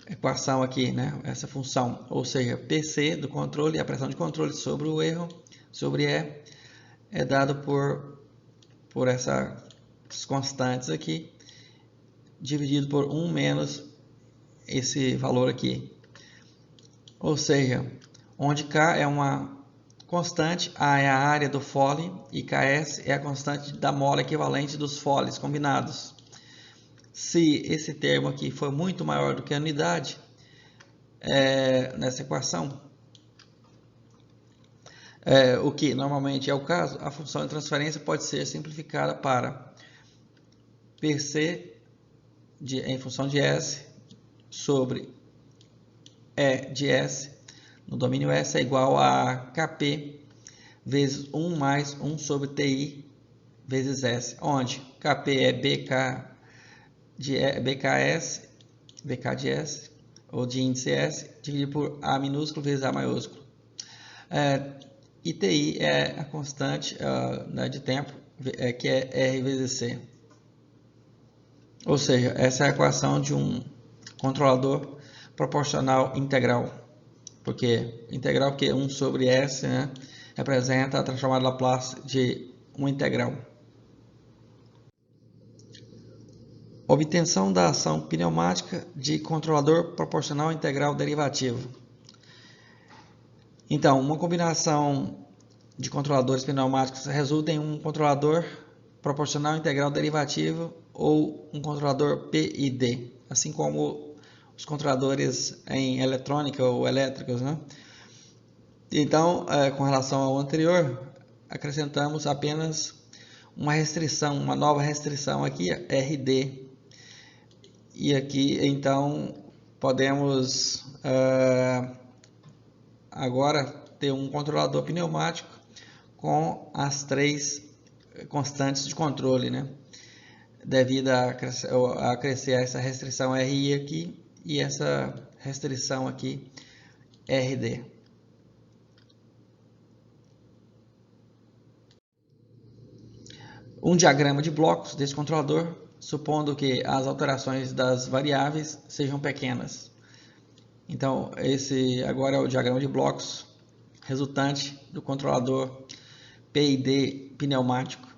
equação aqui, né? Essa função, ou seja, PC do controle, a pressão de controle sobre o erro, sobre E, é dado por essas constantes aqui, dividido por 1 menos esse valor aqui. Ou seja, onde K é uma constante, A é a área do fole e Ks é a constante da mola equivalente dos foles combinados. Se esse termo aqui for muito maior do que a unidade, nessa equação, o que normalmente é o caso, a função de transferência pode ser simplificada para PC em função de S sobre E de S no domínio S é igual a Kp vezes 1 mais 1 sobre Ti vezes S, onde Kp é BK de S, ou de índice S, dividido por A minúsculo vezes A maiúsculo. E Ti é a constante de tempo, que é R vezes C. Ou seja, essa é a equação de um controlador proporcional integral. Porque 1 sobre S, né, representa a transformada Laplace de uma integral. Obtenção da ação pneumática de controlador proporcional integral derivativo. Então, uma combinação de controladores pneumáticos resulta em um controlador proporcional integral derivativo ou um controlador PID, assim como os controladores em eletrônica ou elétricos, né? Então, com relação ao anterior, acrescentamos apenas uma restrição, uma nova restrição aqui, RD. E aqui, então, podemos agora ter um controlador pneumático com as 3 constantes de controle, né? Devido a crescer essa restrição RI aqui e essa restrição aqui RD. Um diagrama de blocos desse controlador, supondo que as alterações das variáveis sejam pequenas. Então, esse agora é o diagrama de blocos resultante do controlador PID pneumático.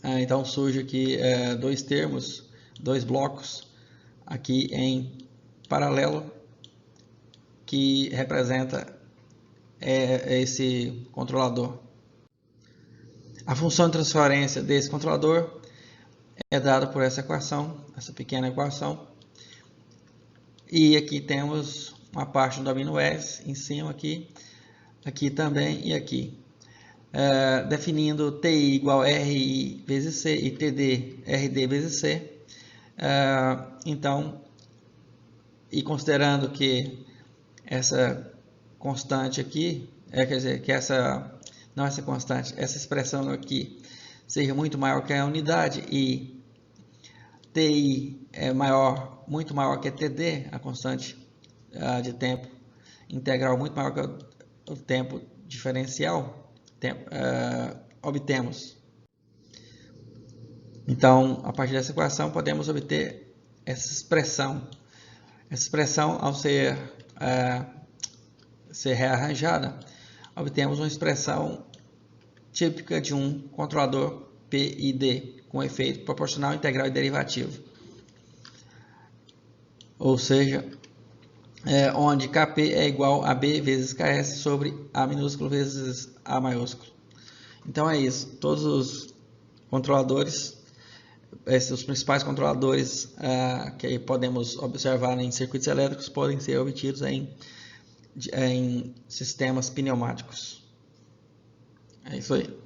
Então, surge aqui 2 termos, 2 blocos aqui em paralelo que representa esse controlador. A função de transferência desse controlador é dada por essa equação, essa pequena equação. E aqui temos uma parte do domínio S em cima aqui também e aqui. Definindo TI igual RI vezes C e TD RD vezes C. Então, e considerando que essa constante aqui, quer dizer, que essa expressão aqui seja muito maior que a unidade e TI é muito maior que TD, a constante de tempo integral muito maior que o tempo diferencial, obtemos. Então, a partir dessa equação, podemos obter essa expressão. Essa expressão, ao ser rearranjada, obtemos uma expressão típica de um controlador PID, com efeito proporcional, integral e derivativo. Ou seja, onde Kp é igual a B vezes Ks sobre A minúsculo vezes A maiúsculo. Então é isso. Todos os controladores, os principais controladores que podemos observar em circuitos elétricos podem ser obtidos em sistemas pneumáticos. É isso aí.